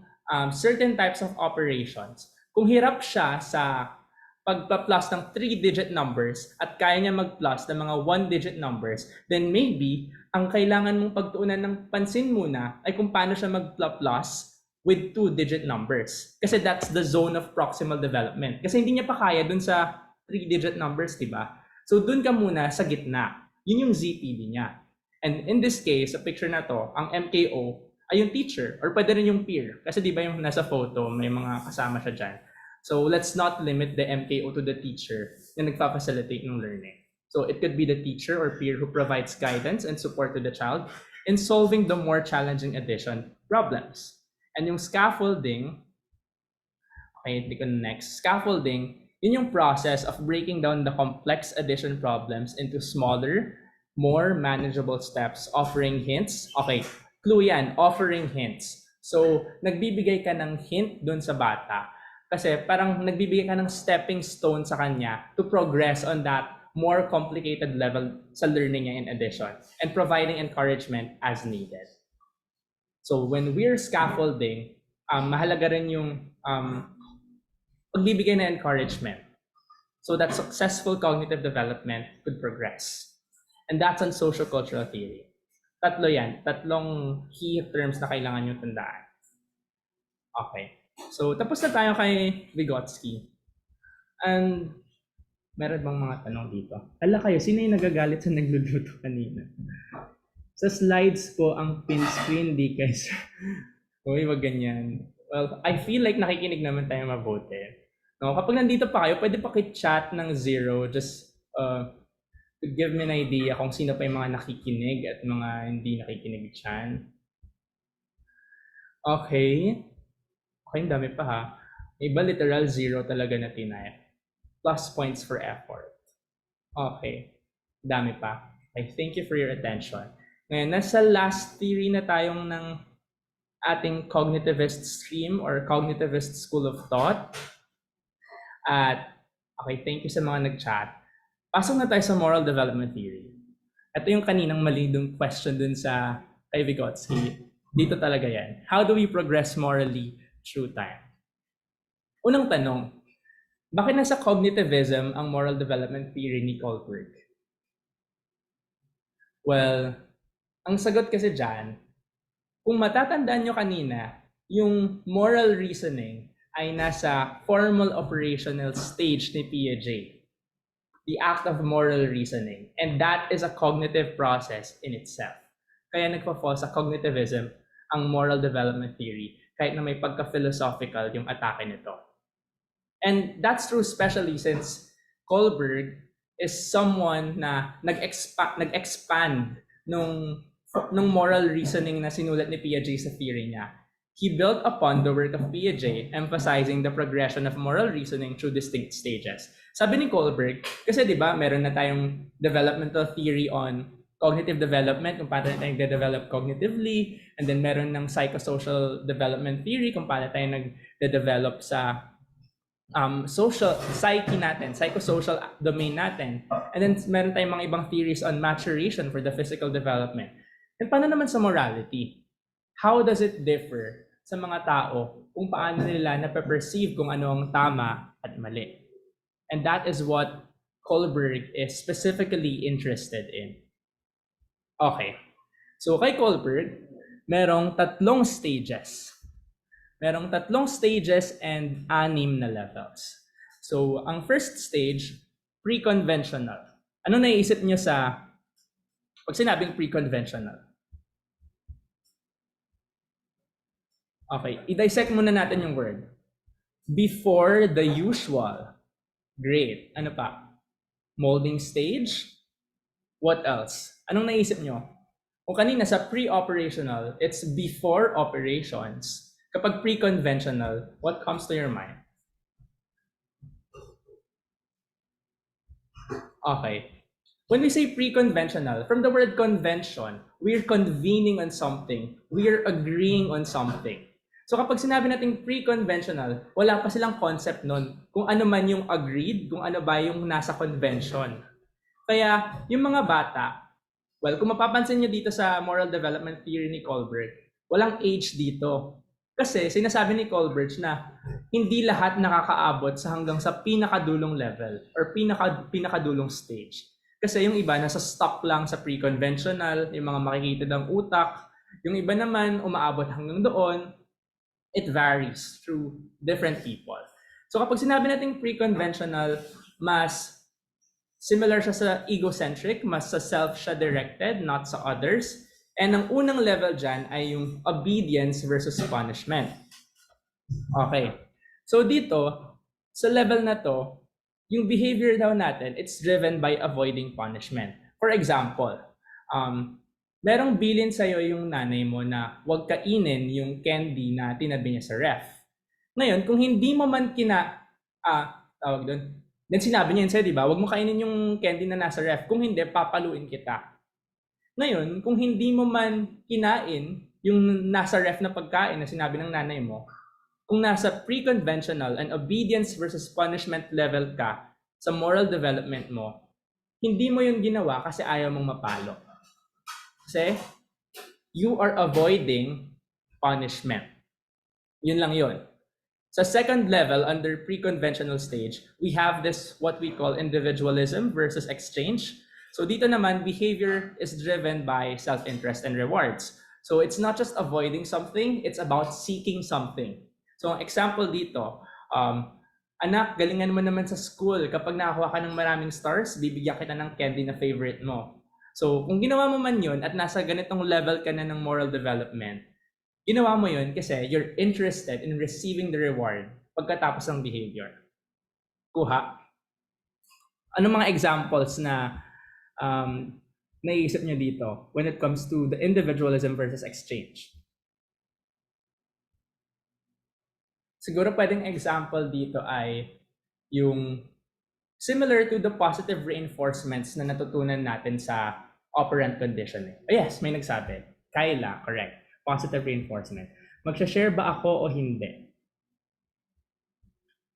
certain types of operations. Kung hirap siya sa pagpa-plus ng 3-digit numbers at kaya niya mag-plus ng mga 1-digit numbers, then maybe ang kailangan mong pagtuunan ng pansin muna ay kung paano siya mag-plus with 2-digit numbers. Kasi that's the zone of proximal development. Kasi hindi niya pa kaya dun sa 3-digit numbers, diba? So dun ka muna sa gitna. Yun yung ZPD niya. And in this case, sa picture na to, ang MKO ay yung teacher or pwede rin yung peer. Kasi di ba yung nasa photo, may mga kasama siya dyan. So let's not limit the MKO to the teacher na nagpa-facilitate ng learning. So it could be the teacher or peer who provides guidance and support to the child in solving the more challenging addition problems. And yung scaffolding, okay, click on next. Scaffolding, yun yung process of breaking down the complex addition problems into smaller, more manageable steps, offering hints. Okay, clue yan, offering hints. So, nagbibigay ka ng hint dun sa bata. Kasi parang nagbibigay ka ng stepping stone sa kanya to progress on that more complicated level sa learning niya in addition and providing encouragement as needed. So, when we're scaffolding, mahalaga rin yung pagbibigay na encouragement. so that successful cognitive development could progress. And that's on social cultural theory. Tatlo yan. Tatlong key terms na kailangan nyo tandaan. Okay. So, tapos na tayo kay Vygotsky. And meron bang mga tanong dito? Ala kayo, sino yung nagagalit sa nagluluto kanina? Sa slides po ang pin screen, di kayo. Uy, wag ganyan. Well, I feel like nakikinig naman tayo mabuti. No, kapag nandito pa kayo, pwede pa chat ng 0 just to give me an idea kung sino pa yung mga nakikinig at mga hindi nakikinig dyan. Okay. Okay, dami pa ha. Iba literal 0 talaga na tinay. Plus points for effort. Okay. Dami pa. Okay, thank you for your attention. Ngayon, nasa last theory na tayong ng ating cognitivist stream or cognitivist school of thought. At, okay, thank you sa mga nag-chat. Pasok na tayo sa moral development theory. Ito yung kaninang malindong question dun sa kay Vygotsky. Dito talaga yan. How do we progress morally through time? Unang tanong, bakit nasa cognitivism ang moral development theory ni Kohlberg? Well, ang sagot kasi dyan, kung matatandaan nyo kanina, yung moral reasoning ay nasa formal operational stage ni Piaget. The act of moral reasoning. And that is a cognitive process in itself. Kaya nagpa-fall sa cognitivism ang moral development theory, kahit na may pagka-philosophical yung atake nito. And that's true especially since Kohlberg is someone na nag-expand nung moral reasoning na sinulat ni Piaget sa theory niya. He built upon the work of Piaget, emphasizing the progression of moral reasoning through distinct stages. Sabi ni Kohlberg, kasi di ba meron na tayong developmental theory on cognitive development, kung paano tayo nagde-develop cognitively, and then meron ng psychosocial development theory, kung paano tayo nagde-develop sa social psyche natin, psychosocial domain natin. And then meron tayong mga ibang theories on maturation for the physical development. And paano naman sa morality? How does it differ sa mga tao kung paano nila nape-perceive kung ano ang tama at mali? And that is what Kohlberg is specifically interested in. Okay. So kay Kohlberg, merong tatlong stages. Merong tatlong stages and 6 na levels. So, ang first stage, pre-conventional. Ano naiisip niyo sa pag sinabing pre-conventional? Okay, i-dissect muna natin yung word. Before the usual. Great. Ano pa? Molding stage. What else? Anong naisip niyo? Kung kanina sa pre-operational, it's before operations. Kapag pre-conventional, what comes to your mind? Okay. When we say pre-conventional, from the word convention, we're convening on something. We're agreeing on something. So kapag sinabi natin pre-conventional, wala pa silang concept nun kung ano man yung agreed, kung ano ba yung nasa convention. Kaya yung mga bata, well, kung mapapansin nyo dito sa moral development theory ni Kohlberg, walang age dito. Kasi sinasabi ni Kohlberg na hindi lahat nakakaabot sa hanggang sa pinakadulong level or pinakadulong stage. Kasi yung iba nasa stuck lang sa pre-conventional, yung mga makikita ng utak. Yung iba naman umaabot hanggang doon. It varies through different people. So kapag sinabi natin pre-conventional, mas similar siya sa egocentric, mas sa self siya directed, not sa others. And ang unang level dyan ay yung obedience versus punishment. Okay. So dito, sa level na to, yung behavior daw natin, it's driven by avoiding punishment. For example, merong bilin sa'yo yung nanay mo na huwag kainin yung candy na tinabi niya sa ref. Ngayon, kung hindi mo man tawag doon, then sinabi niya yun sa'yo, di ba? Huwag mo kainin yung candy na nasa ref. Kung hindi, papaluin kita. Ngayon, kung hindi mo man kinain yung nasa ref na pagkain na sinabi ng nanay mo, kung nasa pre-conventional and obedience versus punishment level ka sa moral development mo, hindi mo yung ginawa kasi ayaw mong mapalo. Kasi you are avoiding punishment. Yun lang yun. Sa second level, under pre-conventional stage, we have this what we call individualism versus exchange. So dito naman, behavior is driven by self-interest and rewards. So it's not just avoiding something, it's about seeking something. So ang example dito, anak, galingan mo naman sa school. Kapag nakakuha ka ng maraming stars, bibigyan kita ng candy na favorite mo. So kung ginawa mo man yun at nasa ganitong level ka na ng moral development, ginawa mo yun kasi you're interested in receiving the reward pagkatapos ng behavior. Kuha? Ano mga examples na naiisip nyo dito when it comes to the individualism versus exchange? Siguro pwedeng example dito ay yung similar to the positive reinforcements na natutunan natin sa operant conditioning. Oh yes, may nagsabi. Kyla, correct. Positive reinforcement. Magsha-share ba ako o hindi?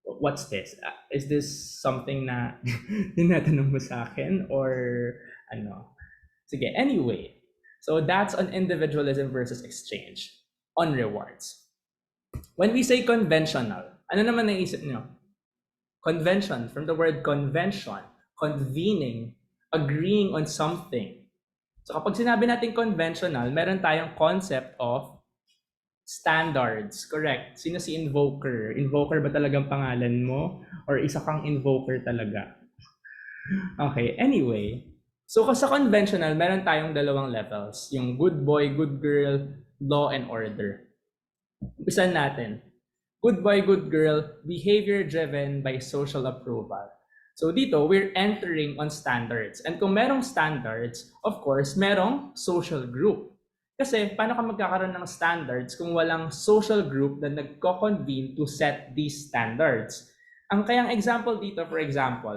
What's this? Is this something na tinatanong mo sa akin or ano? Sige, anyway. So that's on individualism versus exchange on rewards. When we say conventional, ano naman naisip nyo? Convention, from the word convention, convening, agreeing on something. So kapag sinabi natin conventional, meron tayong concept of standards. Correct. Sino si invoker? Invoker ba talagang pangalan mo? Or isa kang invoker talaga? Okay, anyway. So sa conventional, meron tayong dalawang levels. Yung good boy, good girl, law and order. Umpisan natin. Good boy, good girl, behavior driven by social approval. So dito, we're entering on standards. And kung merong standards, of course, merong social group. Kasi paano ka magkakaroon ng standards kung walang social group na nagko-convene to set these standards? Ang kayang example dito, for example,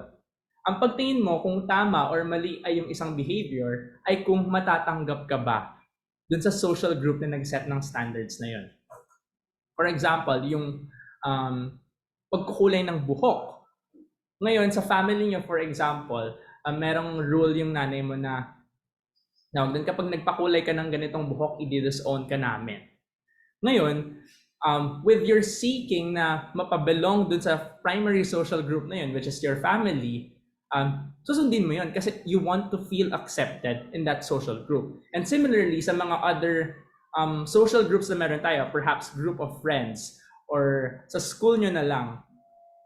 ang pagtingin mo kung tama or mali ay yung isang behavior ay kung matatanggap ka ba dun sa social group na nag-set ng standards na yun. For example, yung pagkukulay ng buhok. Ngayon, sa family niyo, for example, merong rule yung nanay mo na doon kapag nagpakulay ka ng ganitong buhok, i-disown ka namin. Ngayon, with your seeking na mapabelong dun sa primary social group na yun, which is your family, susundin mo yun kasi you want to feel accepted in that social group. And similarly, sa mga other social groups na meron tayo, perhaps group of friends, or sa school nyo na lang,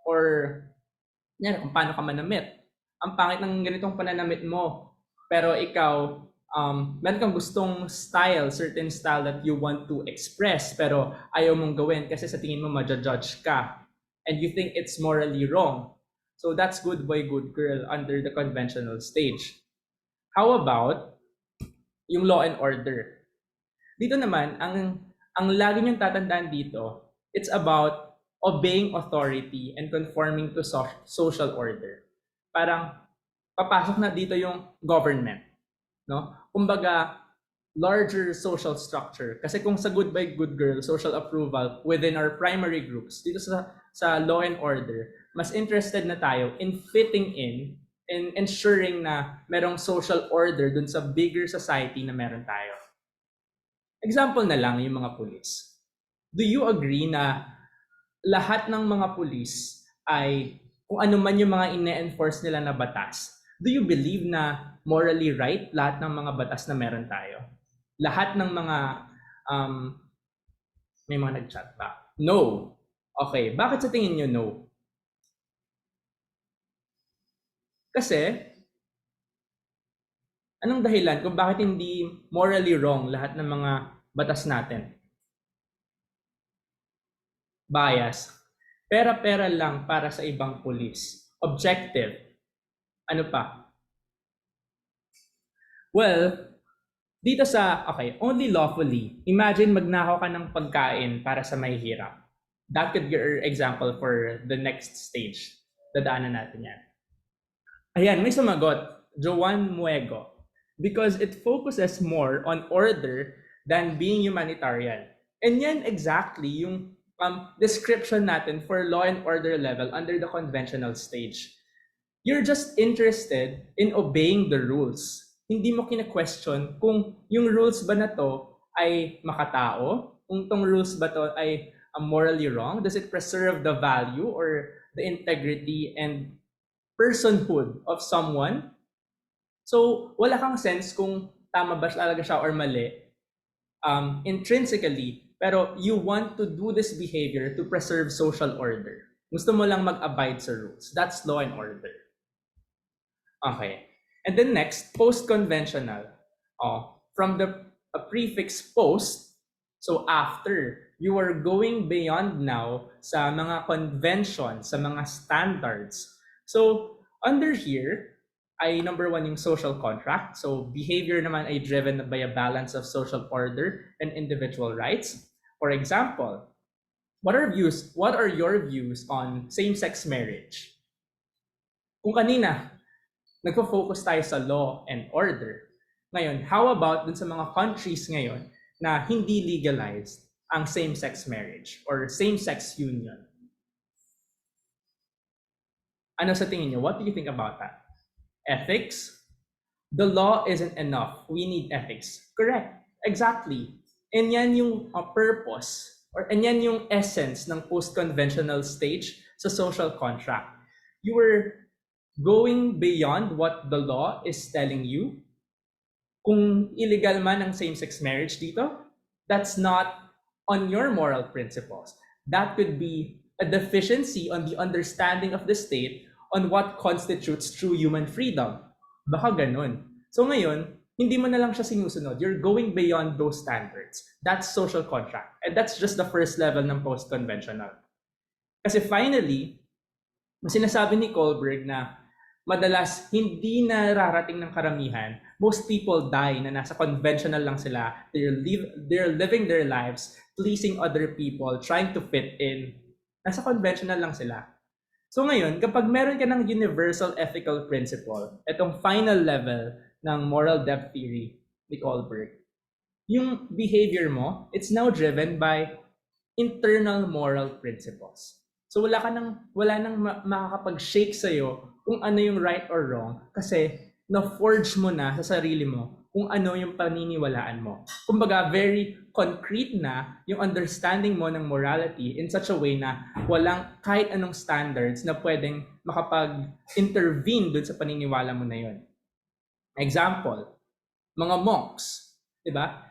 or yan, kung paano ka manamit. Ang pangit ng ganitong pananamit mo, pero ikaw, meron kang gustong style, certain style that you want to express, pero ayaw mong gawin kasi sa tingin mo ma-judge ka, and you think it's morally wrong. So that's good boy, good girl under the conventional stage. How about yung law and order? Dito naman, ang lagi niyong tatandaan dito, it's about obeying authority and conforming to social order. Parang papasok na dito yung government, no? Kumbaga, larger social structure. Kasi kung sa good boy, good girl, social approval within our primary groups, dito sa law and order, mas interested na tayo in fitting in ensuring na merong social order dun sa bigger society na meron tayo. Example na lang yung mga pulis. Do you agree na lahat ng mga pulis ay kung ano man yung mga ine-enforce nila na batas, do you believe na morally right lahat ng mga batas na meron tayo? Lahat ng mga may mga nag-chat ba? No. Okay, bakit sa tingin nyo no? Kasi anong dahilan kung bakit hindi morally wrong lahat ng mga batas natin? Bias. Pera-pera lang para sa ibang pulis. Objective. Ano pa? Well, dito sa, okay, only lawfully. Imagine magnakaw ka ng pagkain para sa mahihirap. That could be your example for the next stage. Dadaanan natin yan. Ayan, may sumagot. Joan Muego. Because it focuses more on order than being humanitarian. And yan exactly yung description natin for law and order level under the conventional stage. You're just interested in obeying the rules. Hindi mo kina-question kung yung rules ba na to ay makatao, kung tong rules ba to ay morally wrong? Does it preserve the value or the integrity and personhood of someone? So, wala kang sense kung tama ba talaga siya or mali intrinsically, pero you want to do this behavior to preserve social order. Gusto mo lang mag-abide sa rules. That's law and order. Okay. And then next, post-conventional. From the prefix post, so after, you are going beyond now sa mga conventions, sa mga standards. So under here, ay number one yung social contract. So behavior naman ay driven by a balance of social order and individual rights. For example, what are your views on same-sex marriage? Kung kanina, nagfo-focus tayo sa law and order. Ngayon, how about dun sa mga countries ngayon na hindi legalized ang same-sex marriage or same-sex union? Ano sa tingin nyo? What do you think about that? Ethics? The law isn't enough. We need ethics. Correct. Exactly. And yan yung purpose and yan yung essence ng post-conventional stage sa social contract. You were going beyond what the law is telling you. Kung illegal man ang same-sex marriage dito, that's not on your moral principles. That could be a deficiency on the understanding of the state on what constitutes true human freedom. Baka ganun. So ngayon, hindi mo na lang siya sinusunod. You're going beyond those standards. That's social contract. And that's just the first level ng post-conventional. Kasi finally, sinasabi ni Kohlberg na madalas hindi nararating ng karamihan. Most people die na nasa conventional lang sila. They're living their lives, pleasing other people, trying to fit in. Nasa conventional lang sila. So ngayon, kapag meron ka ng universal ethical principle, itong final level ng moral depth theory ni Kohlberg, yung behavior mo, it's now driven by internal moral principles. So wala nang makakapag-shake sa'yo kung ano yung right or wrong kasi na-forge mo na sa sarili mo kung ano yung paniniwalaan mo. Kumbaga, very concrete na yung understanding mo ng morality in such a way na walang kahit anong standards na pwedeng makapag-intervene dun sa paniniwala mo na yun. Example, mga monks, di ba?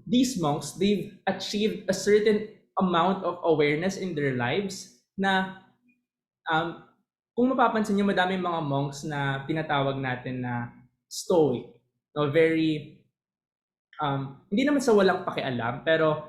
These monks, they've achieved a certain amount of awareness in their lives na kung mapapansin niyo, madaming mga monks na tinatawag natin na stoic, no, very hindi naman sa walang pakialam, pero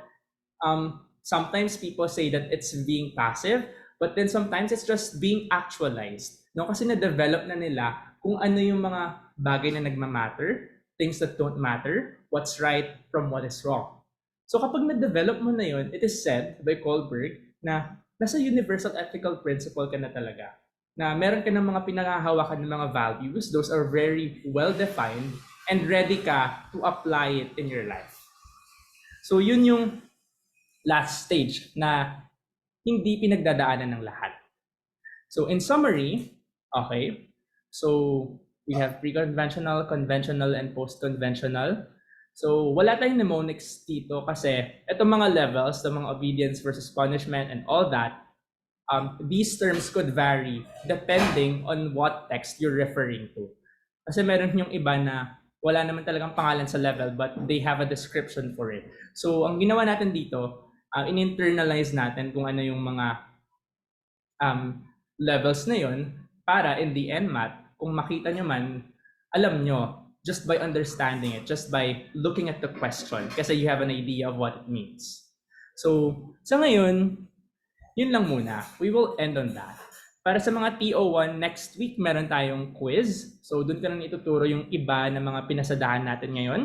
sometimes people say that it's being passive, but then sometimes it's just being actualized, no, kasi na-develop na nila kung ano yung mga bagay na nagmamatter, things that don't matter, what's right from what is wrong. So kapag na-develop mo na yun, it is said by Kohlberg na nasa universal ethical principle ka na talaga. Na meron ka ng mga pinangahawakan ng mga values, those are very well defined, and ready ka to apply it in your life. So yun yung last stage na hindi pinagdadaanan ng lahat. So in summary, okay, so we have pre-conventional, conventional, and post-conventional. So wala tayong mnemonics dito kasi itong mga levels, the mga obedience versus punishment and all that, these terms could vary depending on what text you're referring to. Kasi meron yung iba na wala naman talagang pangalan sa level but they have a description for it. So ang ginawa natin dito, in-internalize natin kung ano yung mga levels na yun para in the NMAT, kung makita nyo man, alam nyo just by understanding it, just by looking at the question, kasi you have an idea of what it means. So sa ngayon, yun lang muna. We will end on that. Para sa mga TO1, next week meron tayong quiz. So doon ka nang ituturo yung iba na mga pinasadahan natin ngayon.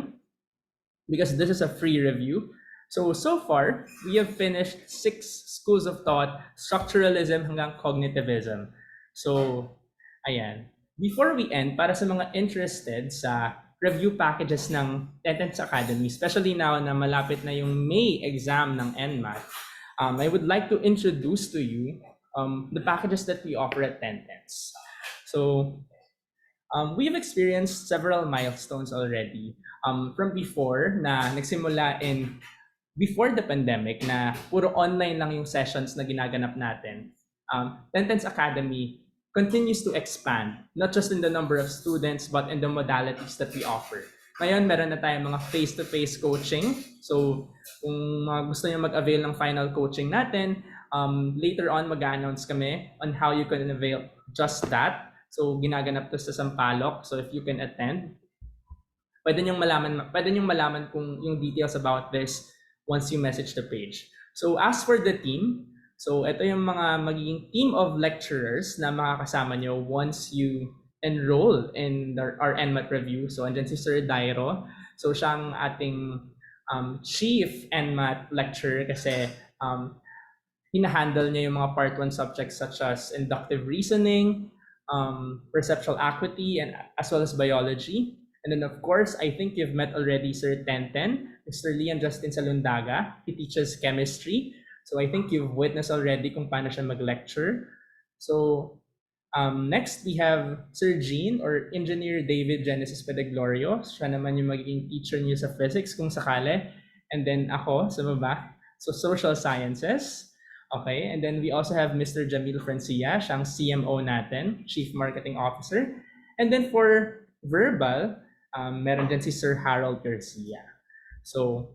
Because this is a free review. So far, we have finished 6 schools of thought, structuralism hanggang cognitivism. So, ayan. Before we end, para sa mga interested sa review packages ng Tenten Academy, especially now na malapit na yung May exam ng NMAT, I would like to introduce to you the packages that we offer at Tenten. So, we have experienced several milestones already from before na nagsimula in before the pandemic na puro online lang yung sessions na ginaganap natin, Tenten's Academy continues to expand, not just in the number of students, but in the modalities that we offer. Ngayon, meron na tayong mga face-to-face coaching. So, kung gusto niyo mag-avail ng final coaching natin, later on mag-announce kami on how you can avail just that. So, ginaganap to sa Sampaloc. So, if you can attend, pwede niyong malaman kung yung details about this once you message the page. So, as for the team, so ito yung mga magiging team of lecturers na makakasama nyo once you enroll in our NMAT review. So, andyan si Sir Dairo. So, siyang ating chief NMAT lecturer kasi hinahandle niya yung mga part 1 subjects such as inductive reasoning, perceptual acuity, and as well as biology. And then, of course, I think you've met already Sir Tenten, Mr. Liam Justin Salundaga. He teaches chemistry. So I think you've witnessed already kung paano siya mag-lecture. So next, we have Sir Jean or Engineer David Genesis Pedeglorio. Siya naman yung magiging teacher niyo sa physics kung sakali. And then ako sa baba. So social sciences. Okay, and then we also have Mr. Jamil Francia, siyang CMO natin, Chief Marketing Officer. And then for verbal, meron din si Sir Harold Garcia. So,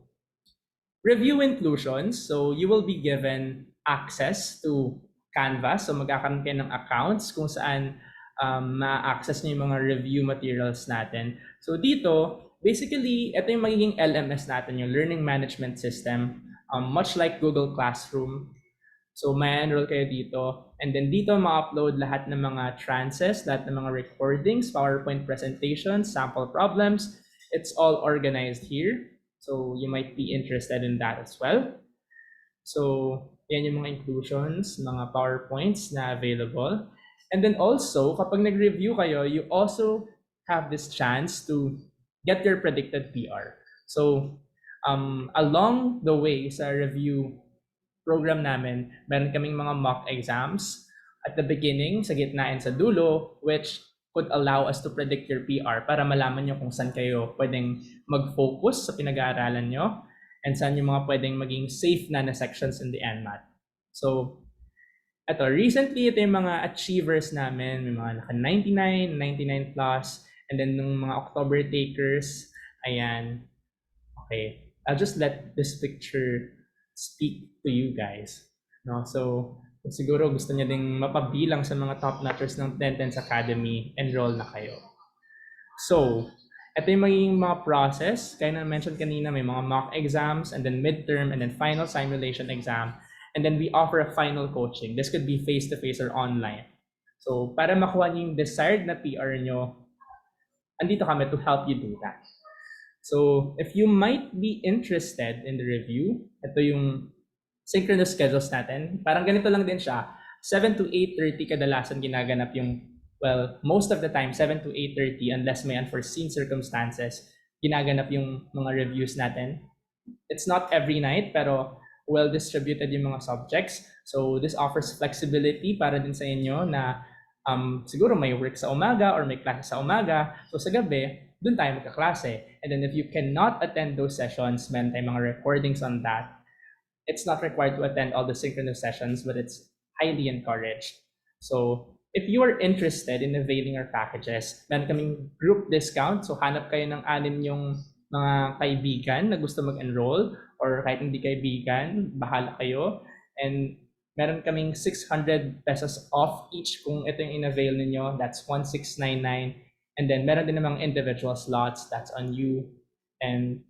review inclusions. So, you will be given access to Canvas. So, magkakaroon kayo ng accounts kung saan ma-access niyo yung mga review materials natin. So, dito, basically, ito yung magiging LMS natin, yung Learning Management System, much like Google Classroom. So, may enroll kayo dito. And then dito, ma-upload lahat ng mga trances, lahat ng mga recordings, PowerPoint presentations, sample problems. It's all organized here. So, you might be interested in that as well. So, yan yung mga inclusions, mga PowerPoints na available. And then also, kapag nag-review kayo, you also have this chance to get your predicted PR. So, along the way sa review program namin, meron kaming mga mock exams at the beginning, sa gitna, and sa dulo, which could allow us to predict your PR para malaman nyo kung saan kayo pwedeng mag-focus sa pinag-aaralan nyo and saan yung mga pwedeng maging safe na sections in the NMAT. So, recently, ito yung mga achievers namin, may mga naka 99, 99 plus, and then nung mga October takers, ayan, okay, I'll just let this picture speak to you guys. No? So, kung siguro gusto niya ding mapabilang sa mga top notchers ng Tenten's Academy, enroll na kayo. So, ito yung magiging mga process. Kaya na mention kanina, may mga mock exams, and then midterm, and then final simulation exam. And then we offer a final coaching. This could be face-to-face or online. So, para makuha niyo yung desired na PR nyo, andito kami to help you do that. So, if you might be interested in the review, ito yung synchronous schedules natin. Parang ganito lang din siya. 7 to 8:30 kadalasan ginaganap yung, well, most of the time, 7 to 8:30 unless may unforeseen circumstances, ginaganap yung mga reviews natin. It's not every night, pero well distributed yung mga subjects. So, this offers flexibility para din sa inyo na siguro may work sa umaga or may klase sa umaga. So, sa gabi, dun tayo magkaklase. And then if you cannot attend those sessions, meron tayong mga recordings on that. It's not required to attend all the synchronous sessions, but it's highly encouraged. So if you are interested in availing our packages, meron kaming group discount. So hanap kayo ng 6 yung mga kaibigan na gusto mag-enroll, or kahit hindi kaibigan, bahala kayo. And meron kaming 600 pesos off each kung ito yung in-avail ninyo. That's 1,699. And then, meron din namang individual slots. That's on you. And,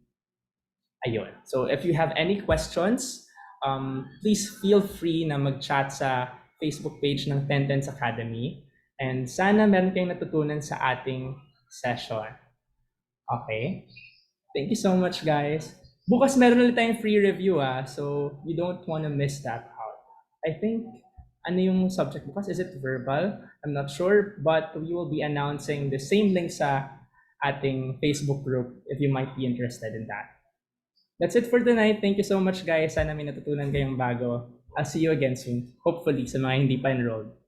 ayun. So, if you have any questions, please feel free na mag-chat sa Facebook page ng Tenten's Academy. And sana meron kayong natutunan sa ating session. Okay? Thank you so much, guys. Bukas meron ulit tayong free review, so you don't want to miss that out. I think, ano yung subject bukas? Is it verbal? I'm not sure, but we will be announcing the same link sa ating Facebook group if you might be interested in that. That's it for tonight. Thank you so much, guys. Sana may natutunan kayong bago. I'll see you again soon. Hopefully, sa mga hindi pa enrolled.